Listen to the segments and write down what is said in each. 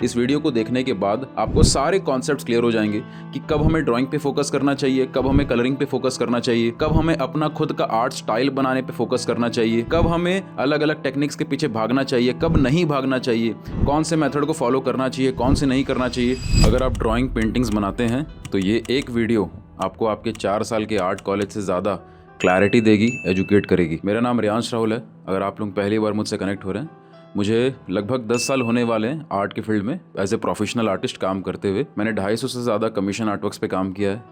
इस वीडियो को देखने के बाद आपको सारे कॉन्सेप्ट्स क्लियर हो जाएंगे कि कब हमें ड्राइंग पे फोकस करना चाहिए, कब हमें कलरिंग पे फोकस करना चाहिए, कब हमें अपना खुद का आर्ट स्टाइल बनाने पे फोकस करना चाहिए, कब हमें अलग अलग टेक्निक्स के पीछे भागना चाहिए, कब नहीं भागना चाहिए, कौन से मेथड को फॉलो करना चाहिए, कौन से नहीं करना चाहिए। अगर आप ड्राइंग पेंटिंग्स बनाते हैं तो ये एक वीडियो आपको आपके 4 साल के आर्ट कॉलेज से ज़्यादा क्लैरिटी देगी, एजुकेट करेगी। मेरा नाम रियांश राहुल है। अगर आप लोग पहली बार मुझसे कनेक्ट हो रहे हैं, मुझे लगभग 10 साल होने वाले हैं आर्ट के फील्ड में एज ए प्रोफेशनल आर्टिस्ट काम करते हुए। मैंने 250 से ज़्यादा कमीशन आर्टवर्क्स पे काम किया है,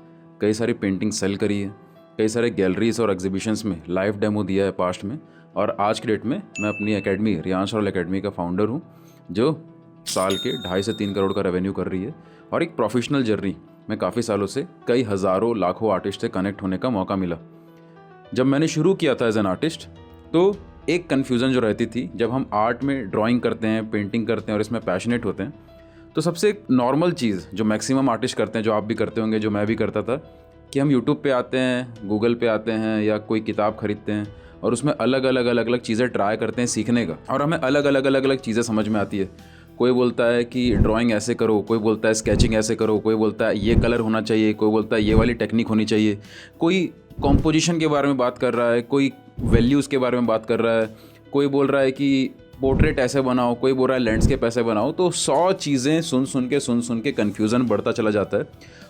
कई सारी पेंटिंग सेल करी है, कई सारे गैलरीज और एग्जीबिशंस में लाइव डेमो दिया है पास्ट में, और आज की डेट में मैं अपनी एकेडमी रियांश राहुल एकेडमी का फाउंडर हूँ, जो साल के 2.5 से 3 करोड़ का रेवेन्यू कर रही है। और एक प्रोफेशनल जर्नी में काफ़ी सालों से कई हज़ारों लाखों आर्टिस्ट से कनेक्ट होने का मौका मिला। जब मैंने शुरू किया था एज एन आर्टिस्ट, तो एक कन्फ्यूज़न जो रहती थी, जब हम आर्ट में ड्राइंग करते हैं, पेंटिंग करते हैं और इसमें पैशनेट होते हैं, तो सबसे एक नॉर्मल चीज़ जो मैक्सिमम आर्टिस्ट करते हैं, जो आप भी करते होंगे, जो मैं भी करता था, कि हम यूट्यूब पे आते हैं, गूगल पे आते हैं या कोई किताब खरीदते हैं और उसमें अलग अलग चीज़ें ट्राई करते हैं सीखने का, और हमें अलग अलग चीज़ें समझ में आती है। कोई बोलता है कि ड्राइंग ऐसे करो, कोई बोलता है स्केचिंग ऐसे करो, कोई बोलता है ये कलर होना चाहिए, कोई बोलता है ये वाली टेक्निक होनी चाहिए, कोई कॉम्पोजिशन के बारे में बात कर रहा है, कोई वैल्यूज़ के बारे में बात कर रहा है, कोई बोल रहा है कि पोर्ट्रेट ऐसे बनाओ, कोई बोल रहा है लैंडस्केप ऐसे बनाओ। तो 100 चीज़ें सुन के कन्फ्यूज़न बढ़ता चला जाता है।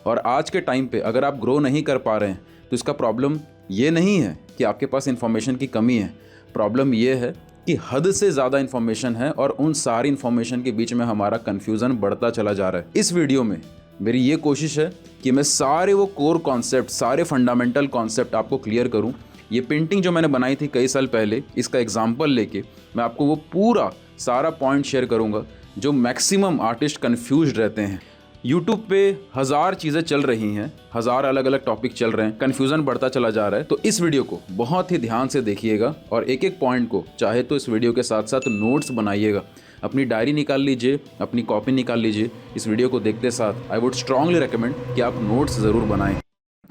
और आज के टाइम पे अगर आप ग्रो नहीं कर पा रहे हैं तो इसका प्रॉब्लम ये नहीं है कि आपके पास इन्फॉर्मेशन की कमी है, प्रॉब्लम ये है कि हद से ज़्यादा इन्फॉर्मेशन है और उन सारी इन्फॉर्मेशन के बीच में हमारा कन्फ्यूज़न बढ़ता चला जा रहा है। इस वीडियो में मेरी ये कोशिश है कि मैं सारे वो कोर कॉन्सेप्ट, सारे फंडामेंटल कॉन्सेप्ट आपको क्लियर करूं। ये पेंटिंग जो मैंने बनाई थी कई साल पहले, इसका एग्जाम्पल लेके मैं आपको वो पूरा सारा पॉइंट शेयर करूंगा जो मैक्सिमम आर्टिस्ट कन्फ्यूज्ड रहते हैं। यूट्यूब पे 1000 चीज़ें चल रही हैं, 1000 अलग अलग टॉपिक चल रहे हैं, कन्फ्यूज़न बढ़ता चला जा रहा है। तो इस वीडियो को बहुत ही ध्यान से देखिएगा और एक एक पॉइंट को चाहे तो इस वीडियो के साथ साथ नोट्स बनाइएगा, अपनी डायरी निकाल लीजिए, अपनी कॉपी निकाल लीजिए। इस वीडियो को देखते साथ आई वुड स्ट्रांगली रिकमेंड कि आप नोट्स ज़रूर बनाएं।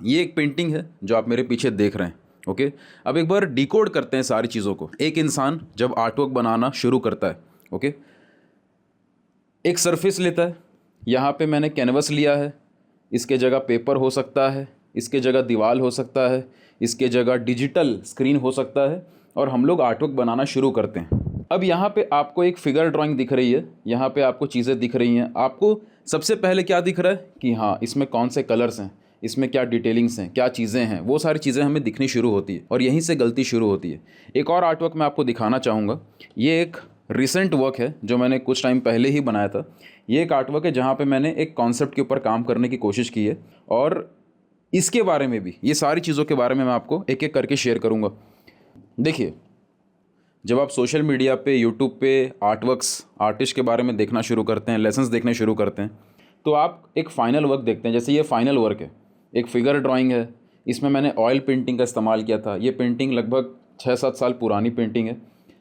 ये एक पेंटिंग है जो आप मेरे पीछे देख रहे हैं। ओके, अब एक बार डिकोड करते हैं सारी चीज़ों को। एक इंसान जब आर्टवर्क बनाना शुरू करता है, ओके, एक सरफेस लेता है। यहाँ पे मैंने कैनवस लिया है, इसके जगह पेपर हो सकता है, इसके जगह दीवार हो सकता है, इसके जगह डिजिटल स्क्रीन हो सकता है, और हम लोग आर्टवर्क बनाना शुरू करते हैं। अब यहाँ पे आपको एक फिगर ड्राइंग दिख रही है, यहाँ पे आपको चीज़ें दिख रही हैं। आपको सबसे पहले क्या दिख रहा है कि हाँ, इसमें कौन से कलर्स हैं, इसमें क्या डिटेलिंग्स हैं, क्या चीज़ें हैं, वो सारी चीज़ें हमें दिखनी शुरू होती है और यहीं से गलती शुरू होती है। एक और आर्टवर्क मैं आपको दिखाना चाहूँगा। ये एक रिसेंट वर्क है जो मैंने कुछ टाइम पहले ही बनाया था। ये एक आर्टवर्क है जहाँ पे मैंने एक कॉन्सेप्ट के ऊपर काम करने की कोशिश की है, और इसके बारे में भी, ये सारी चीज़ों के बारे में मैं आपको एक एक करके शेयर करूँगा। देखिए, जब आप सोशल मीडिया पे, यूट्यूब पे आर्टवर्क्स, आर्टिस्ट के बारे में देखना शुरू करते हैं, लेसन्स देखने शुरू करते हैं, तो आप एक फ़ाइनल वर्क देखते हैं। जैसे ये फ़ाइनल वर्क है, एक फिगर ड्राइंग है। इसमें मैंने ऑयल पेंटिंग का इस्तेमाल किया था। ये पेंटिंग लगभग 6-7 साल पुरानी पेंटिंग है,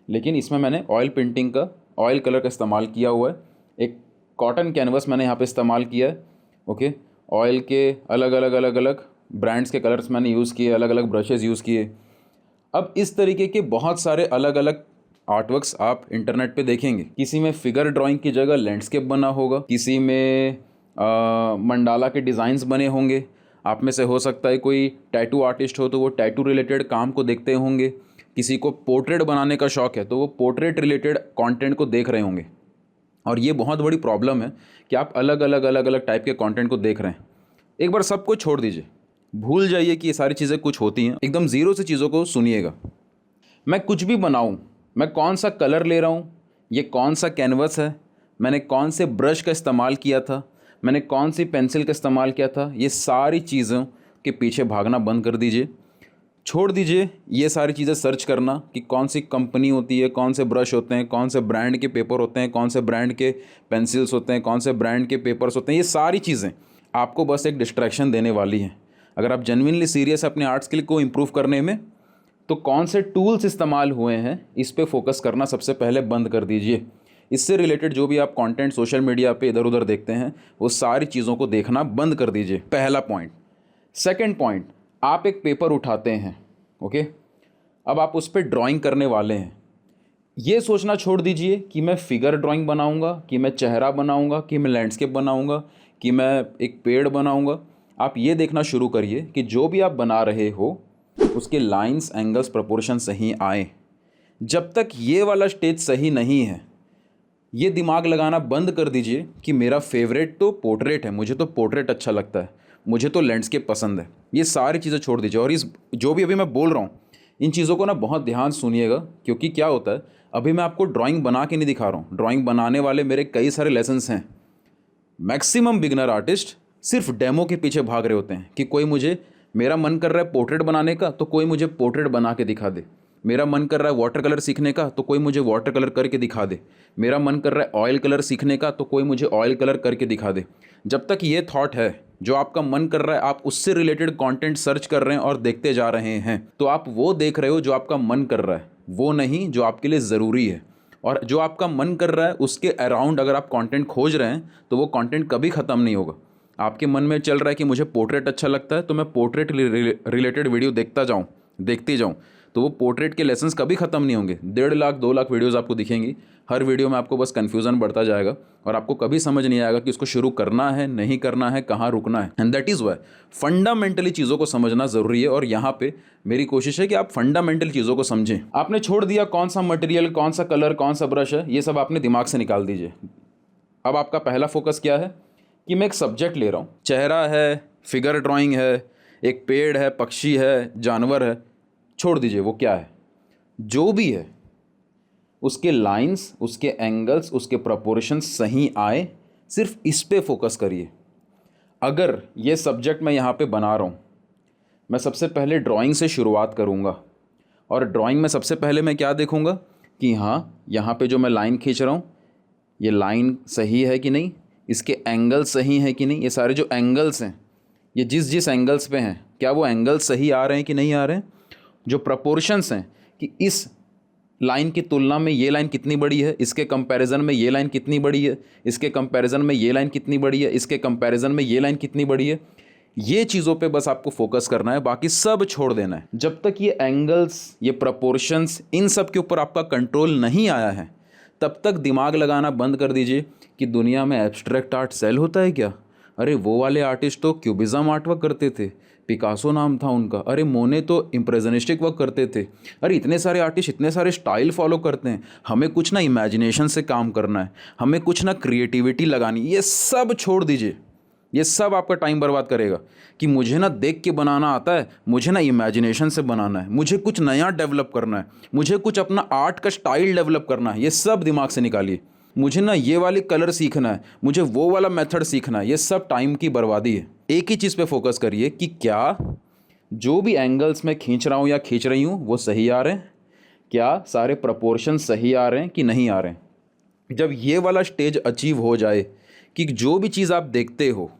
लेकिन इसमें मैंने ऑयल पेंटिंग का, ऑयल कलर का इस्तेमाल किया हुआ है। एक कॉटन कैनवस मैंने यहाँ पे इस्तेमाल किया है। ओके, ऑयल के अलग अलग ब्रांड्स के कलर्स मैंने यूज़ किए, अलग अलग ब्रशेज़ यूज़ किए। अब इस तरीके के बहुत सारे अलग अलग आर्टवर्क्स आप इंटरनेट पे देखेंगे। किसी में फिगर ड्राइंग की जगह लैंडस्केप बना होगा, किसी में मंडाला के डिज़ाइंस बने होंगे। आप में से हो सकता है कोई टैटू आर्टिस्ट हो तो वो टैटू रिलेटेड काम को देखते होंगे। किसी को पोर्ट्रेट बनाने का शौक़ है तो वो पोर्ट्रेट रिलेटेड कंटेंट को देख रहे होंगे। और ये बहुत बड़ी प्रॉब्लम है कि आप अलग अलग टाइप के कंटेंट को देख रहे हैं। एक बार सबको छोड़ दीजिए, भूल जाइए कि ये सारी चीज़ें कुछ होती हैं, एकदम ज़ीरो से चीज़ों को सुनिएगा। मैं कुछ भी बनाऊँ, मैं कौन सा कलर ले रहा हूँ, ये कौन सा कैनवस है, मैंने कौन से ब्रश का इस्तेमाल किया था, मैंने कौन सी पेंसिल का इस्तेमाल किया था, ये सारी चीज़ों के पीछे भागना बंद कर दीजिए। छोड़ दीजिए ये सारी चीज़ें सर्च करना कि कौन सी कंपनी होती है, कौन से ब्रश होते हैं, कौन से ब्रांड के पेपर होते हैं, कौन से ब्रांड के पेंसिल्स होते हैं, कौन से ब्रांड के पेपर्स होते हैं। ये सारी चीज़ें आपको बस एक डिस्ट्रैक्शन देने वाली हैं। अगर आप जेन्युइनली सीरियस है अपने आर्ट स्किल को इम्प्रूव करने में, तो कौन से टूल्स इस्तेमाल हुए हैं इस पे फोकस करना सबसे पहले बंद कर दीजिए। इससे रिलेटेड जो भी आप कंटेंट सोशल मीडिया पे इधर उधर देखते हैं, वो सारी चीज़ों को देखना बंद कर दीजिए। पहला पॉइंट। सेकंड पॉइंट, आप एक पेपर उठाते हैं, ओके, अब आप उस पर ड्राइंग करने वाले हैं। ये सोचना छोड़ दीजिए कि मैं फिगर ड्राइंग बनाऊंगा, कि मैं चेहरा बनाऊंगा, कि मैं लैंडस्केप बनाऊंगा, कि मैं एक पेड़ बनाऊंगा। आप ये देखना शुरू करिए कि जो भी आप बना रहे हो उसके लाइंस, एंगल्स, प्रोपोर्शन सही आए। जब तक ये वाला स्टेज सही नहीं है, ये दिमाग लगाना बंद कर दीजिए कि मेरा फेवरेट तो पोर्ट्रेट है, मुझे तो पोर्ट्रेट अच्छा लगता है, मुझे तो लैंडस्केप पसंद है। ये सारी चीज़ें छोड़ दीजिए और इस जो भी अभी मैं बोल रहा हूँ इन चीज़ों को ना बहुत ध्यान सुनिएगा, क्योंकि क्या होता है, अभी मैं आपको ड्राइंग बना के नहीं दिखा रहा हूँ। ड्राइंग बनाने वाले मेरे कई सारे लेसन्स हैं। मैक्सिमम बिगनर आर्टिस्ट सिर्फ डेमो के पीछे भाग रहे होते हैं कि कोई मुझे, मेरा मन कर रहा है पोर्ट्रेट बनाने का तो कोई मुझे पोर्ट्रेट बना के दिखा दे, मेरा मन कर रहा है वाटर कलर सीखने का तो कोई मुझे वाटर कलर करके दिखा दे, मेरा मन कर रहा है ऑयल कलर सीखने का तो कोई मुझे ऑयल कलर करके दिखा दे। जब तक ये थॉट है, जो आपका मन कर रहा है, आप उससे रिलेटेड कंटेंट सर्च कर रहे हैं और देखते जा रहे हैं, तो आप वो देख रहे हो जो आपका मन कर रहा है, वो नहीं जो आपके लिए ज़रूरी है। और जो आपका मन कर रहा है उसके अराउंड अगर आप कंटेंट खोज रहे हैं तो वो कंटेंट कभी ख़त्म नहीं होगा। आपके मन में चल रहा है कि मुझे पोर्ट्रेट अच्छा लगता है तो मैं पोर्ट्रेट रिलेटेड वीडियो देखती जाऊँ, तो वो पोर्ट्रेट के लेसन्स कभी ख़त्म नहीं होंगे। 1.5 लाख 2 लाख वीडियोज़ आपको दिखेंगी, हर वीडियो में आपको बस कन्फ्यूज़न बढ़ता जाएगा और आपको कभी समझ नहीं आएगा कि उसको शुरू करना है, नहीं करना है, कहाँ रुकना है। And that is why fundamentally चीज़ों को समझना ज़रूरी है। और यहाँ पे मेरी कोशिश है कि आप फंडामेंटल चीज़ों को समझें। आपने छोड़ दिया कौन सा मटेरियल, कौन सा कलर, कौन सा ब्रश है, ये सब आपने दिमाग से निकाल दीजिए। अब आपका पहला फोकस क्या है कि मैं एक सब्जेक्ट ले रहा हूँ, चेहरा है, फिगर ड्राइंग है, एक पेड़ है, पक्षी है, जानवर है, छोड़ दीजिए वो क्या है, जो भी है उसके लाइंस, उसके एंगल्स, उसके प्रोपोर्शंस सही आए, सिर्फ इस पे फोकस करिए। अगर ये सब्जेक्ट मैं यहाँ पे बना रहा हूँ, मैं सबसे पहले ड्राइंग से शुरुआत करूँगा और ड्राइंग में सबसे पहले मैं क्या देखूँगा कि हाँ, यहाँ पे जो मैं लाइन खींच रहा हूँ ये लाइन सही है कि नहीं, इसके एंगल सही हैं कि नहीं, ये सारे जो एंगल्स हैं, ये जिस एंगल्स पे हैं, क्या वो एंगल्स सही आ रहे हैं कि नहीं आ रहे हैं। जो प्रोपोर्शंस हैं कि इस लाइन की तुलना में ये लाइन कितनी बड़ी है, इसके कंपैरिजन में ये लाइन कितनी बड़ी है, इसके कंपैरिजन में ये लाइन कितनी बड़ी है, इसके कंपैरिजन में ये लाइन कितनी बड़ी है, ये चीज़ों पे बस आपको फोकस करना है, बाकी सब छोड़ देना है। जब तक ये एंगल्स, ये प्रोपोर्शंस, इन सब के ऊपर आपका कंट्रोल नहीं आया है, तब तक दिमाग लगाना बंद कर दीजिए कि दुनिया में एब्स्ट्रैक्ट आर्ट सेल होता है क्या। अरे वो वाले आर्टिस्ट तो क्यूबिज्म आर्ट वर्क करते थे, पिकासो नाम था उनका, अरे मोने तो इम्प्रेशनिस्टिक वर्क करते थे। अरे इतने सारे आर्टिस्ट इतने सारे स्टाइल फॉलो करते हैं, हमें कुछ ना इमेजिनेशन से काम करना है, हमें कुछ ना क्रिएटिविटी लगानी। ये सब छोड़ दीजिए, ये सब आपका टाइम बर्बाद करेगा कि मुझे ना देख के बनाना आता है, मुझे ना इमेजिनेशन से बनाना है, मुझे कुछ नया डेवलप करना है, मुझे कुछ अपना आर्ट का स्टाइल डेवलप करना है। ये सब दिमाग से निकालिए। मुझे ना ये वाली कलर सीखना है, मुझे वो वाला मेथड सीखना है, ये सब टाइम की बर्बादी है। एक ही चीज़ पे फोकस करिए कि क्या जो भी एंगल्स मैं खींच रहा हूँ या खींच रही हूँ वो सही आ रहे हैं, क्या सारे प्रोपोर्शन सही आ रहे हैं कि नहीं आ रहे हैं। जब ये वाला स्टेज अचीव हो जाए कि जो भी चीज़ आप देखते हो,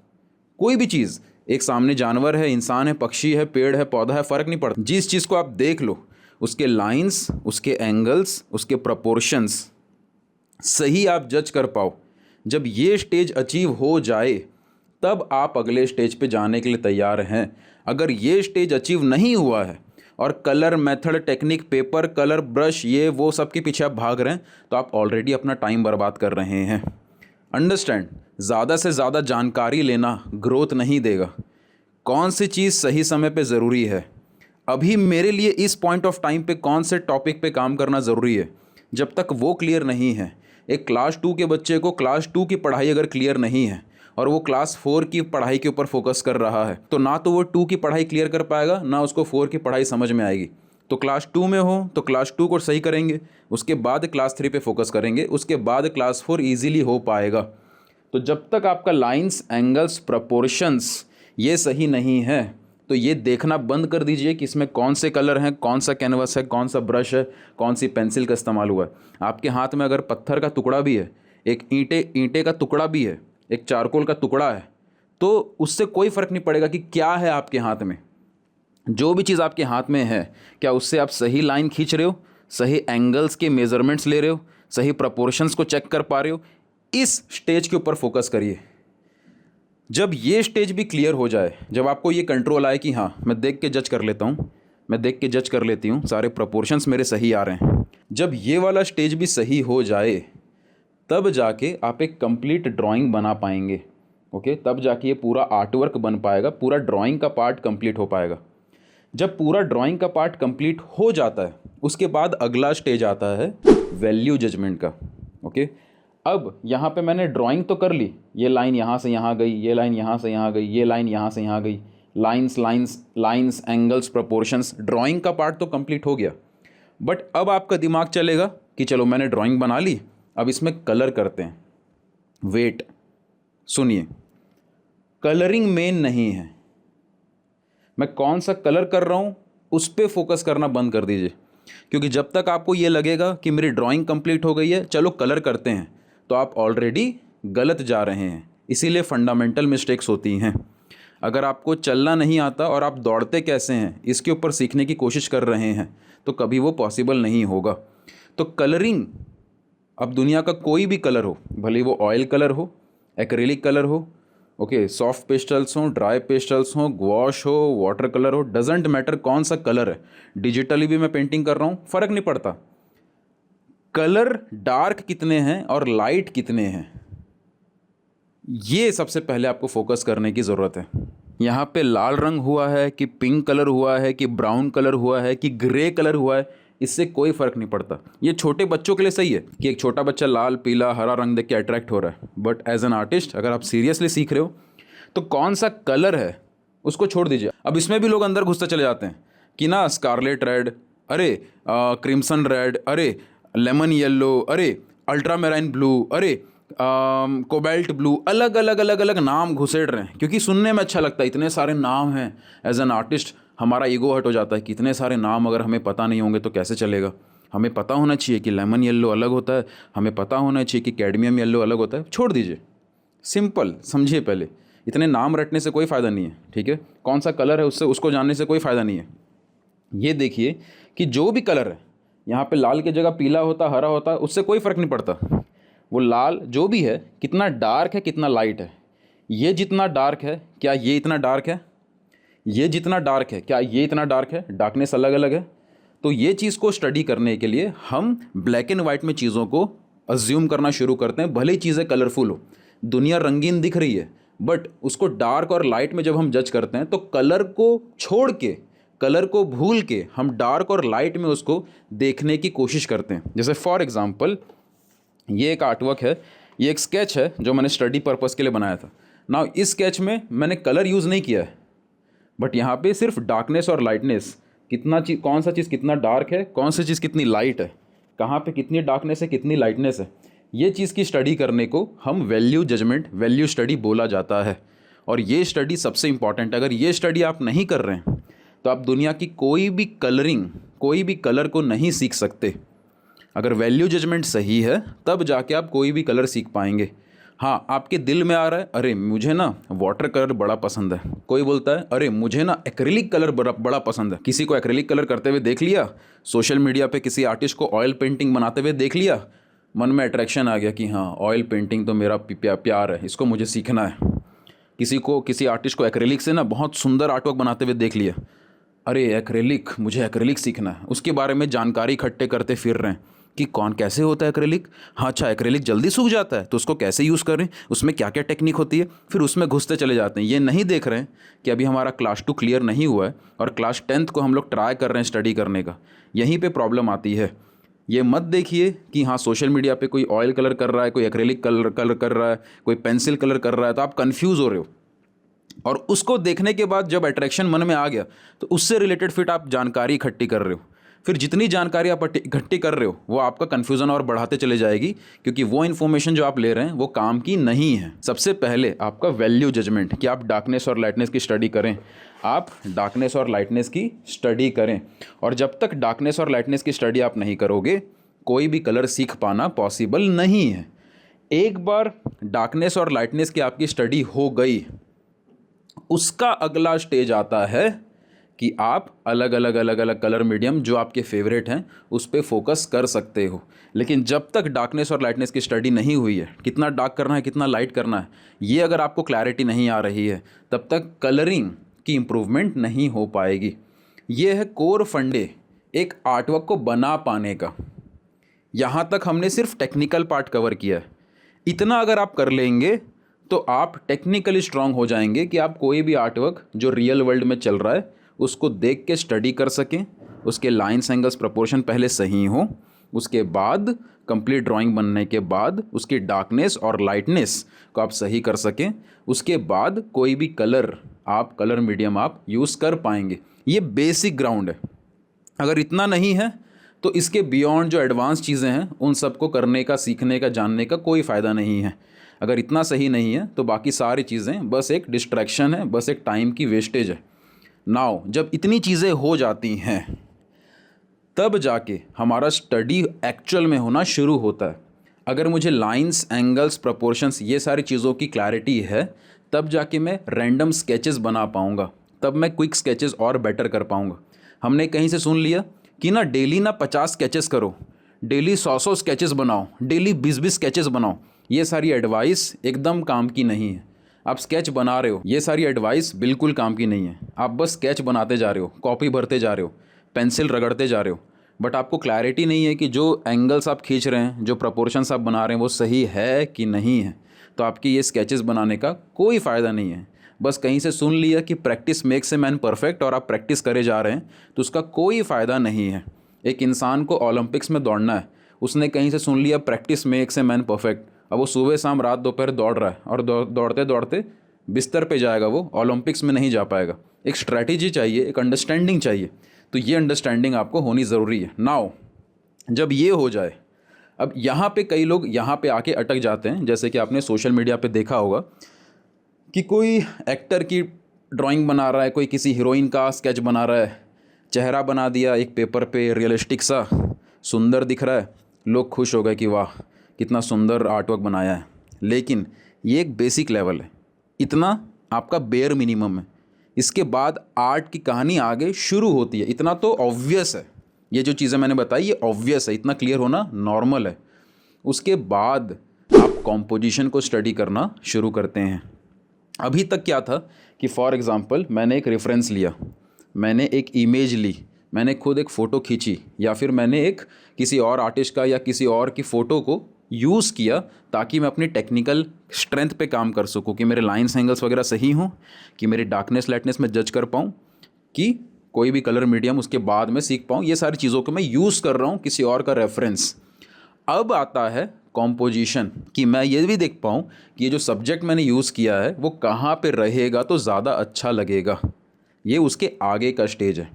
कोई भी चीज़, एक सामने जानवर है, इंसान है, पक्षी है, पेड़ है, पौधा है, फ़र्क नहीं पड़ता, जिस चीज़ को आप देख लो उसके लाइंस, उसके एंगल्स, उसके प्रोपोर्शंस सही आप जज कर पाओ, जब ये स्टेज अचीव हो जाए तब आप अगले स्टेज पे जाने के लिए तैयार हैं। अगर ये स्टेज अचीव नहीं हुआ है और colour, method, technique, paper, colour, brush, ये वो सब के पीछे आप भाग रहे हैं, तो आप ऑलरेडी अपना टाइम बर्बाद कर रहे हैं। अंडरस्टैंड, ज़्यादा से ज़्यादा जानकारी लेना ग्रोथ नहीं देगा। कौन सी चीज़ सही समय पे ज़रूरी है, अभी मेरे लिए इस पॉइंट ऑफ टाइम पे कौन से टॉपिक पे काम करना ज़रूरी है, जब तक वो क्लियर नहीं है। एक क्लास 2 के बच्चे को क्लास 2 की पढ़ाई अगर क्लियर नहीं है और वो क्लास 4 की पढ़ाई के ऊपर फोकस कर रहा है, तो ना तो वो 2 की पढ़ाई क्लियर कर पाएगा, ना उसको 4 की पढ़ाई समझ में आएगी। तो क्लास 2 में हो तो क्लास 2 को सही करेंगे, उसके बाद क्लास 3 पे फोकस करेंगे, उसके बाद क्लास 4 ईजीली हो पाएगा। तो जब तक आपका लाइंस, एंगल्स, प्रोपोर्शंस ये सही नहीं है, तो ये देखना बंद कर दीजिए कि इसमें कौन से कलर हैं, कौन सा कैनवस है, कौन सा ब्रश है, कौन सी पेंसिल का इस्तेमाल हुआ है। आपके हाथ में अगर पत्थर का टुकड़ा भी है, एक ईंटे का टुकड़ा भी है, एक चारकोल का टुकड़ा है, तो उससे कोई फ़र्क नहीं पड़ेगा कि क्या है आपके हाथ में। जो भी चीज़ आपके हाथ में है, क्या उससे आप सही लाइन खींच रहे हो, सही एंगल्स के मेज़रमेंट्स ले रहे हो, सही प्रोपोर्शंस को चेक कर पा रहे हो। इस स्टेज के ऊपर फोकस करिए। जब ये स्टेज भी क्लियर हो जाए, जब आपको ये कंट्रोल आए कि हाँ, मैं देख के जज कर लेता हूँ, मैं देख के जज कर लेती हूँ, सारे प्रोपोर्शंस मेरे सही आ रहे हैं, जब ये वाला स्टेज भी सही हो जाए तब जाके आप एक कंप्लीट ड्राइंग बना पाएंगे। ओके, तब जाके ये पूरा आर्टवर्क बन पाएगा, पूरा ड्राइंग का पार्ट कंप्लीट हो पाएगा। जब पूरा ड्राइंग का पार्ट कंप्लीट हो जाता है उसके बाद अगला स्टेज आता है वैल्यू जजमेंट का। ओके, अब यहाँ पे मैंने ड्राइंग तो कर ली, ये लाइन यहाँ से यहाँ गई, ये लाइन यहाँ से यहाँ गई, ये लाइन यहाँ से यहाँ गई, लाइंस एंगल्स प्रोपोर्शंस, ड्राइंग का पार्ट तो कंप्लीट हो गया। बट अब आपका दिमाग चलेगा कि चलो मैंने ड्राइंग बना ली, अब इसमें कलर करते हैं। वेट, सुनिए, कलरिंग मेन नहीं है। मैं कौन सा कलर कर रहा हूँ उस पर फोकस करना बंद कर दीजिए, क्योंकि जब तक आपको ये लगेगा कि मेरी ड्राइंग कंप्लीट हो गई है, चलो कलर करते हैं, तो आप ऑलरेडी गलत जा रहे हैं। इसीलिए फंडामेंटल मिस्टेक्स होती हैं। अगर आपको चलना नहीं आता और आप दौड़ते कैसे हैं इसके ऊपर सीखने की कोशिश कर रहे हैं तो कभी वो पॉसिबल नहीं होगा। तो कलरिंग, अब दुनिया का कोई भी कलर हो, भले वो ऑयल कलर हो, एक्रेलिक कलर हो, ओके, सॉफ्ट पेस्टल्स हो, ड्राई पेस्टल्स हो, गॉश हो, वाटर कलर हो, डजेंट मैटर कौन सा कलर है। डिजिटली भी मैं पेंटिंग कर रहा हूँ, फ़र्क नहीं पड़ता। कलर डार्क कितने हैं और लाइट कितने हैं, ये सबसे पहले आपको फोकस करने की ज़रूरत है। यहाँ पे लाल रंग हुआ है कि पिंक कलर हुआ है कि ब्राउन कलर हुआ है कि ग्रे कलर हुआ है, इससे कोई फ़र्क नहीं पड़ता। ये छोटे बच्चों के लिए सही है कि एक छोटा बच्चा लाल, पीला, हरा रंग देख के अट्रैक्ट हो रहा है, बट एज एन आर्टिस्ट अगर आप सीरियसली सीख रहे हो तो कौन सा कलर है उसको छोड़ दीजिए। अब इसमें भी लोग अंदर घुसते चले जाते हैं कि ना स्कारलेट रेड, अरे क्रिम्सन रेड, अरे लेमन येलो, अरे अल्ट्रा मेराइन ब्लू, अरे कोबाल्ट ब्लू, अलग अलग नाम घुसेड़ रहे हैं क्योंकि सुनने में अच्छा लगता है। इतने सारे नाम हैं, एज एन आर्टिस्ट हमारा ईगो हट हो जाता है कि इतने सारे नाम अगर हमें पता नहीं होंगे तो कैसे चलेगा। हमें पता होना चाहिए कि लेमन येलो अलग होता है, हमें पता होना चाहिए कि कैडमियम येलो अलग होता है। छोड़ दीजिए, सिंपल समझिए। पहले इतने नाम रटने से कोई फ़ायदा नहीं है, ठीक है। कौन सा कलर है उससे उसको जानने से कोई फ़ायदा नहीं है। ये देखिए कि जो भी कलर है, यहाँ पे लाल की जगह पीला होता, हरा होता, उससे कोई फ़र्क नहीं पड़ता। वो लाल जो भी है कितना डार्क है कितना लाइट है। ये जितना डार्क है क्या ये इतना डार्क है, ये जितना डार्क है क्या ये इतना डार्क है, डार्कनेस अलग अलग है। तो ये चीज़ को स्टडी करने के लिए हम ब्लैक एंड वाइट में चीज़ों को अज्यूम करना शुरू करते हैं। भले ही चीज़ें कलरफुल हो, दुनिया रंगीन दिख रही है, बट उसको डार्क और लाइट में जब हम जज करते हैं तो कलर को छोड़ के, कलर को भूल के हम डार्क और लाइट में उसको देखने की कोशिश करते हैं। जैसे फॉर एग्जांपल ये एक आर्टवर्क है, ये एक स्केच है जो मैंने स्टडी पर्पस के लिए बनाया था। नाउ इस स्केच में मैंने कलर यूज़ नहीं किया है, बट यहाँ पे सिर्फ डार्कनेस और लाइटनेस, कितना चीज़, कौन सा चीज़ कितना डार्क है, कौन सी चीज़ कितनी लाइट है, कहाँ पे कितनी डार्कनेस है कितनी लाइटनेस है, ये चीज़ की स्टडी करने को हम वैल्यू जजमेंट, वैल्यू स्टडी बोला जाता है। और ये स्टडी सबसे इंपॉर्टेंट है। अगर ये स्टडी आप नहीं कर रहे हैं तो आप दुनिया की कोई भी कलरिंग, कोई भी कलर को नहीं सीख सकते। अगर वैल्यू जजमेंट सही है तब जाके आप कोई भी कलर सीख पाएंगे। हाँ, आपके दिल में आ रहा है अरे मुझे ना वाटर कलर बड़ा पसंद है, कोई बोलता है अरे मुझे ना एक्रिलिक कलर बड़ा पसंद है, किसी को एक्रिलिक कलर करते हुए देख लिया, सोशल मीडिया पे किसी आर्टिस्ट को ऑयल पेंटिंग बनाते हुए देख लिया, मन में अट्रैक्शन आ गया कि हाँ ऑयल पेंटिंग तो मेरा प्यार है, इसको मुझे सीखना है। किसी आर्टिस्ट को एक्रिलिक से ना बहुत सुंदर आर्टवर्क बनाते हुए देख लिया, अरे एक्रिलिक, मुझे एक्रिलिक सीखना है। उसके बारे में जानकारी इकट्ठे करते फिर रहे हैं कि कौन कैसे होता है एक्रिलिक। हाँ अच्छा, एक्रिलिक जल्दी सूख जाता है तो उसको कैसे यूज़ करें, उसमें क्या क्या टेक्निक होती है, फिर उसमें घुसते चले जाते हैं। ये नहीं देख रहे हैं कि अभी हमारा क्लास 2 क्लियर नहीं हुआ है और क्लास 10th को हम लोग ट्राई कर रहे हैं स्टडी करने का। यहीं पे प्रॉब्लम आती है। ये मत देखिए कि हाँ सोशल मीडिया पे कोई ऑयल कलर कर रहा है, कोई एक्रिलिक कलर कर रहा है, कोई पेंसिल कलर कर रहा है, तो आप कन्फ्यूज़ हो रहे हो। और उसको देखने के बाद जब अट्रैक्शन मन में आ गया तो उससे रिलेटेड फिर आप जानकारी इकट्ठी कर रहे हो। फिर जितनी जानकारी आप इकट्ठी कर रहे हो वो आपका कन्फ्यूज़न और बढ़ाते चले जाएगी, क्योंकि वो इन्फॉर्मेशन जो आप ले रहे हैं वो काम की नहीं है। सबसे पहले आपका वैल्यू जजमेंट कि आप डार्कनेस और लाइटनेस की स्टडी करें, आप डार्कनेस और लाइटनेस की स्टडी करें। और जब तक डार्कनेस और लाइटनेस की स्टडी आप नहीं करोगे कोई भी कलर सीख पाना पॉसिबल नहीं है। एक बार डार्कनेस और लाइटनेस की आपकी स्टडी हो गई, उसका अगला स्टेज आता है कि आप अलग अलग कलर मीडियम जो आपके फेवरेट हैं उस पर फोकस कर सकते हो। लेकिन जब तक डार्कनेस और लाइटनेस की स्टडी नहीं हुई है, कितना डार्क करना है कितना लाइट करना है, ये अगर आपको क्लैरिटी नहीं आ रही है, तब तक कलरिंग की इम्प्रूवमेंट नहीं हो पाएगी। ये है कोर फंडे एक आर्टवर्क को बना पाने का। यहाँ तक हमने सिर्फ टेक्निकल पार्ट कवर किया है। इतना अगर आप कर लेंगे तो आप टेक्निकली स्ट्रांग हो जाएंगे कि आप कोई भी आर्टवर्क जो रियल वर्ल्ड में चल रहा है उसको देख के स्टडी कर सकें, उसके लाइन्स एंगल्स प्रोपोर्शन पहले सही हो, उसके बाद कंप्लीट ड्राइंग बनने के बाद उसकी डार्कनेस और लाइटनेस को आप सही कर सकें, उसके बाद कोई भी कलर मीडियम आप यूज़ कर पाएंगे। ये बेसिक ग्राउंड है। अगर इतना नहीं है तो इसके बियॉन्ड जो एडवांस चीज़ें हैं उन सबको करने का, सीखने का, जानने का कोई फ़ायदा नहीं है। अगर इतना सही नहीं है तो बाकी सारी चीज़ें बस एक डिस्ट्रैक्शन है, बस एक टाइम की वेस्टेज है। नाउ जब इतनी चीज़ें हो जाती हैं तब जाके हमारा स्टडी एक्चुअल में होना शुरू होता है। अगर मुझे लाइंस, एंगल्स, प्रोपोर्शंस ये सारी चीज़ों की क्लैरिटी है तब जाके मैं रैंडम स्केचेस बना पाऊँगा, तब मैं क्विक स्केचेस और बेटर कर पाऊँगा। हमने कहीं से सुन लिया कि ना डेली ना 50 स्केचेस करो, डेली 100 स्केचेस बनाओ, डेली 20 स्केचेस बनाओ। ये सारी एडवाइस एकदम काम की नहीं है। आप स्केच बना रहे हो, ये सारी एडवाइस बिल्कुल काम की नहीं है। आप बस स्केच बनाते जा रहे हो, कॉपी भरते जा रहे हो, पेंसिल रगड़ते जा रहे हो, बट आपको क्लैरिटी नहीं है कि जो एंगल्स आप खींच रहे हैं, जो प्रोपोर्शंस आप बना रहे हैं वो सही है कि नहीं है। तो आपकी ये स्केचेस बनाने का कोई फ़ायदा नहीं है। बस कहीं से सुन लिया कि practice makes a man perfect और आप प्रैक्टिस करे जा रहे हैं तो उसका कोई फ़ायदा नहीं है। एक इंसान को ओलंपिक्स में दौड़ना है, उसने कहीं से सुन लिया practice makes a man perfect, अब वो सुबह शाम रात दोपहर दौड़ रहा है और दौड़ते दौड़ते बिस्तर पे जाएगा, वो ओलंपिक्स में नहीं जा पाएगा। एक स्ट्रैटेजी चाहिए, एक अंडरस्टैंडिंग चाहिए। तो ये अंडरस्टैंडिंग आपको होनी ज़रूरी है। नाउ जब ये हो जाए, अब यहाँ पे कई लोग यहाँ पे आके अटक जाते हैं। जैसे कि आपने सोशल मीडिया पे देखा होगा कि कोई एक्टर की ड्राइंग बना रहा है, कोई किसी हीरोइन का स्केच बना रहा है, चेहरा बना दिया एक पेपर पे, रियलिस्टिक सा सुंदर दिख रहा है, लोग खुश हो गए कि वाह कितना सुंदर आर्टवर्क बनाया है। लेकिन ये एक बेसिक लेवल है, इतना आपका बेयर मिनिमम है। इसके बाद आर्ट की कहानी आगे शुरू होती है। इतना तो ऑब्वियस है, ये जो चीज़ें मैंने बताई ये ऑब्वियस है, इतना क्लियर होना नॉर्मल है। उसके बाद आप कॉम्पोजिशन को स्टडी करना शुरू करते हैं। अभी तक क्या था कि फॉर एग्ज़ाम्पल मैंने एक रेफरेंस लिया, मैंने एक इमेज ली, मैंने खुद एक फ़ोटो खींची, या फिर मैंने एक किसी और आर्टिस्ट का या किसी और की फ़ोटो को यूज़ किया ताकि मैं अपनी टेक्निकल स्ट्रेंथ पे काम कर सकूं, कि मेरे लाइन्स एंगल्स वगैरह सही हों, कि मेरी डार्कनेस लाइटनेस में जज कर पाऊँ, कि कोई भी कलर मीडियम उसके बाद में सीख पाऊँ। ये सारी चीज़ों को मैं यूज़ कर रहा हूँ किसी और का रेफरेंस। अब आता है कॉम्पोजिशन, कि मैं ये भी देख पाऊँ कि ये जो सब्जेक्ट मैंने यूज़ किया है वो कहाँ पे रहेगा तो ज़्यादा अच्छा लगेगा। ये उसके आगे का स्टेज है।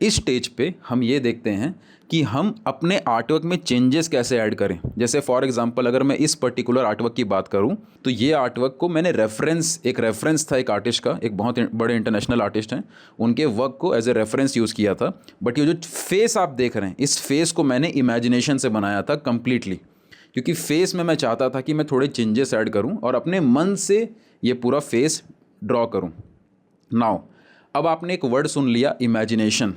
इस स्टेज पे हम ये देखते हैं कि हम अपने आर्टवर्क में चेंजेस कैसे ऐड करें। जैसे फॉर एग्जांपल अगर मैं इस पर्टिकुलर आर्टवर्क की बात करूं तो ये आर्टवर्क को मैंने एक रेफरेंस था एक आर्टिस्ट का, एक बहुत बड़े इंटरनेशनल आर्टिस्ट हैं, उनके वर्क को एज ए रेफरेंस यूज़ किया था। बट ये जो फेस आप देख रहे हैं, इस फेस को मैंने इमेजिनेशन से बनाया था कम्प्लीटली, क्योंकि फेस में मैं चाहता था कि मैं थोड़े चेंजेस ऐड करूँ और अपने मन से ये पूरा फेस ड्रॉ करूँ। नाउ अब आपने एक वर्ड सुन लिया, इमेजिनेशन।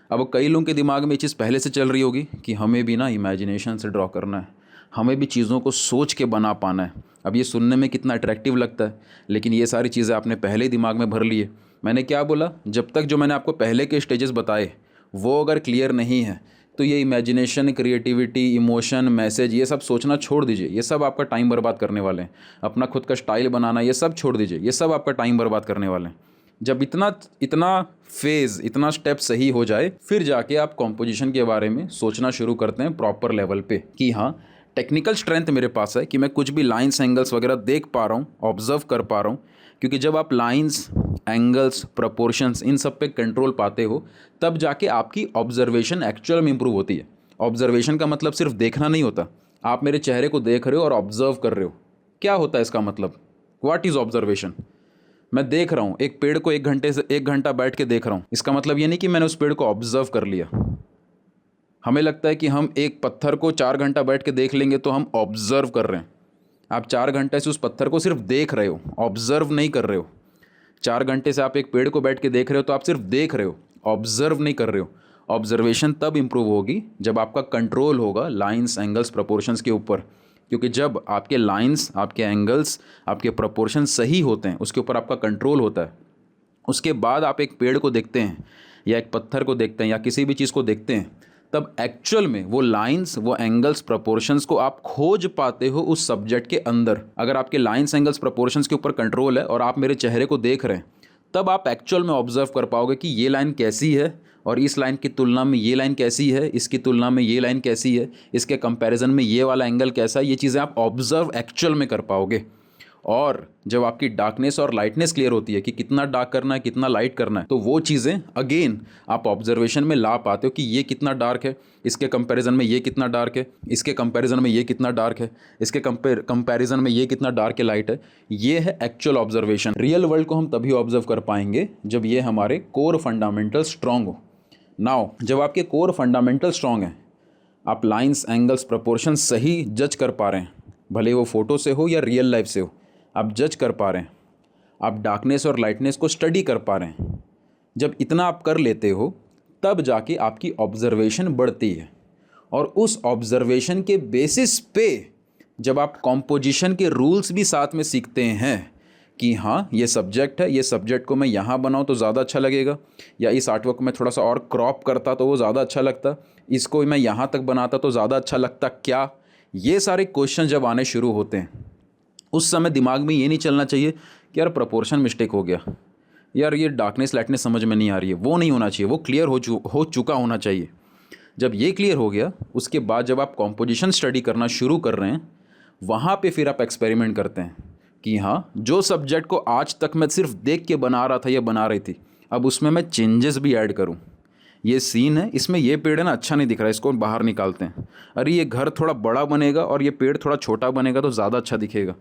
अब कई लोगों के दिमाग में ये चीज़ पहले से चल रही होगी कि हमें भी ना इमेजिनेशन से ड्रॉ करना है, हमें भी चीज़ों को सोच के बना पाना है। अब ये सुनने में कितना अट्रैक्टिव लगता है, लेकिन ये सारी चीज़ें आपने पहले ही दिमाग में भर ली है। मैंने क्या बोला, जब तक जो मैंने आपको पहले के स्टेजेस बताए वो अगर क्लियर नहीं है तो ये इमेजिनेशन, क्रिएटिविटी, इमोशन, मैसेज, ये सब सोचना छोड़ दीजिए। ये सब आपका टाइम बर्बाद करने वाले हैं। अपना खुद का स्टाइल बनाना, ये सब छोड़ दीजिए, ये सब आपका टाइम बर्बाद करने वाले हैं। जब इतना स्टेप सही हो जाए फिर जाके आप कॉम्पोजिशन के बारे में सोचना शुरू करते हैं प्रॉपर लेवल पे, कि हाँ टेक्निकल स्ट्रेंथ मेरे पास है कि मैं कुछ भी लाइन्स, एंगल्स वगैरह देख पा रहा हूँ, ऑब्जर्व कर पा रहा हूँ। क्योंकि जब आप लाइन्स, एंगल्स, प्रोपोर्शंस इन सब पे कंट्रोल पाते हो तब जाके आपकी ऑब्जर्वेशन एक्चुअल में इंप्रूव होती है। ऑब्जर्वेशन का मतलब सिर्फ देखना नहीं होता, आप मेरे चेहरे को देख रहे हो और ऑब्जर्व कर रहे हो। क्या होता है इसका मतलब, व्हाट इज़ ऑब्जर्वेशन? मैं देख रहा हूँ एक पेड़ को 1 घंटा बैठ के देख रहा हूँ, इसका मतलब ये नहीं कि मैंने उस पेड़ को ऑब्जर्व कर लिया। हमें लगता है कि हम एक पत्थर को 4 घंटा बैठ के देख लेंगे तो हम ऑब्जर्व कर रहे हैं। आप 4 घंटे से उस पत्थर को सिर्फ देख रहे हो, ऑब्जर्व नहीं कर रहे हो। 4 घंटे से आप एक पेड़ को बैठ के देख रहे हो तो आप सिर्फ देख रहे हो, ऑब्जर्व नहीं कर रहे हो। ऑब्जर्वेशन तब इम्प्रूव होगी जब आपका कंट्रोल होगा लाइन्स, एंगल्स, प्रोपोर्शंस के ऊपर। क्योंकि जब आपके लाइंस, आपके एंगल्स, आपके प्रोपोर्शन सही होते हैं, उसके ऊपर आपका कंट्रोल होता है, उसके बाद आप एक पेड़ को देखते हैं या एक पत्थर को देखते हैं या किसी भी चीज़ को देखते हैं, तब एक्चुअल में वो लाइंस, वो एंगल्स, प्रोपोर्शंस को आप खोज पाते हो उस सब्जेक्ट के अंदर। अगर आपके लाइंस, एंगल्स, प्रोपोर्शंस के ऊपर कंट्रोल है और आप मेरे चेहरे को देख रहे हैं, तब आप एक्चुअल में ऑब्जर्व कर पाओगे कि ये लाइन कैसी है और इस लाइन की तुलना में ये लाइन कैसी है, इसकी तुलना में ये लाइन कैसी है, इसके कंपैरिजन में ये वाला एंगल कैसा है। ये चीज़ें आप ऑब्जर्व एक्चुअल में कर पाओगे। और जब आपकी डार्कनेस और लाइटनेस क्लियर होती है कि कितना डार्क करना है, कितना लाइट करना है, तो वो चीज़ें अगेन आप ऑब्जर्वेशन में ला पाते हो कि ये कितना डार्क है, इसके कंपैरिजन में ये कितना डार्क है, इसके कंपैरिजन में ये कितना डार्क है, इसके कंपैरिजन में ये कितना डार्क है, लाइट है। ये है एक्चुअल ऑब्जर्वेशन। रियल वर्ल्ड को हम तभी ऑब्जर्व कर पाएंगे जब ये हमारे कोर फंडामेंटल स्ट्रांग हो। नाउ जब आपके कोर फंडामेंटल स्ट्रांग हैं, आप लाइंस, एंगल्स, प्रोपोर्शन सही जज कर पा रहे हैं, भले वो फोटो से हो या रियल लाइफ से हो, आप जज कर पा रहे हैं, आप डार्कनेस और लाइटनेस को स्टडी कर पा रहे हैं। जब इतना आप कर लेते हो तब जाके आपकी ऑब्जर्वेशन बढ़ती है। और उस ऑब्जर्वेशन के बेसिस पे जब आप कॉम्पोजिशन के रूल्स भी साथ में सीखते हैं कि हाँ ये सब्जेक्ट है, ये सब्जेक्ट को मैं यहाँ बनाऊँ तो ज़्यादा अच्छा लगेगा, या इस आर्टवर्क को मैं थोड़ा सा और क्रॉप करता तो वो ज़्यादा अच्छा लगता, इसको मैं यहाँ तक बनाता तो ज़्यादा अच्छा लगता क्या। ये सारे क्वेश्चन जब आने शुरू होते हैं, उस समय दिमाग में ये नहीं चलना चाहिए कि यार प्रोपोर्शन मिस्टेक हो गया, यार ये डार्कनेस लाइटनेस समझ में नहीं आ रही है। वो नहीं होना चाहिए, वो क्लियर हो चुका होना चाहिए। जब ये क्लियर हो गया, उसके बाद जब आप कॉम्पोजिशन स्टडी करना शुरू कर रहे हैं, वहाँ पे फिर आप एक्सपेरिमेंट करते हैं कि हाँ जो सब्जेक्ट को आज तक मैं सिर्फ देख के बना रहा था या बना रही थी, अब उसमें मैं चेंजेस भी ऐड करूँ। ये सीन है, इसमें ये पेड़ है ना अच्छा नहीं दिख रहा है, इसको बाहर निकालते हैं। अरे ये घर थोड़ा बड़ा बनेगा और ये पेड़ थोड़ा छोटा बनेगा तो ज़्यादा अच्छा दिखेगा।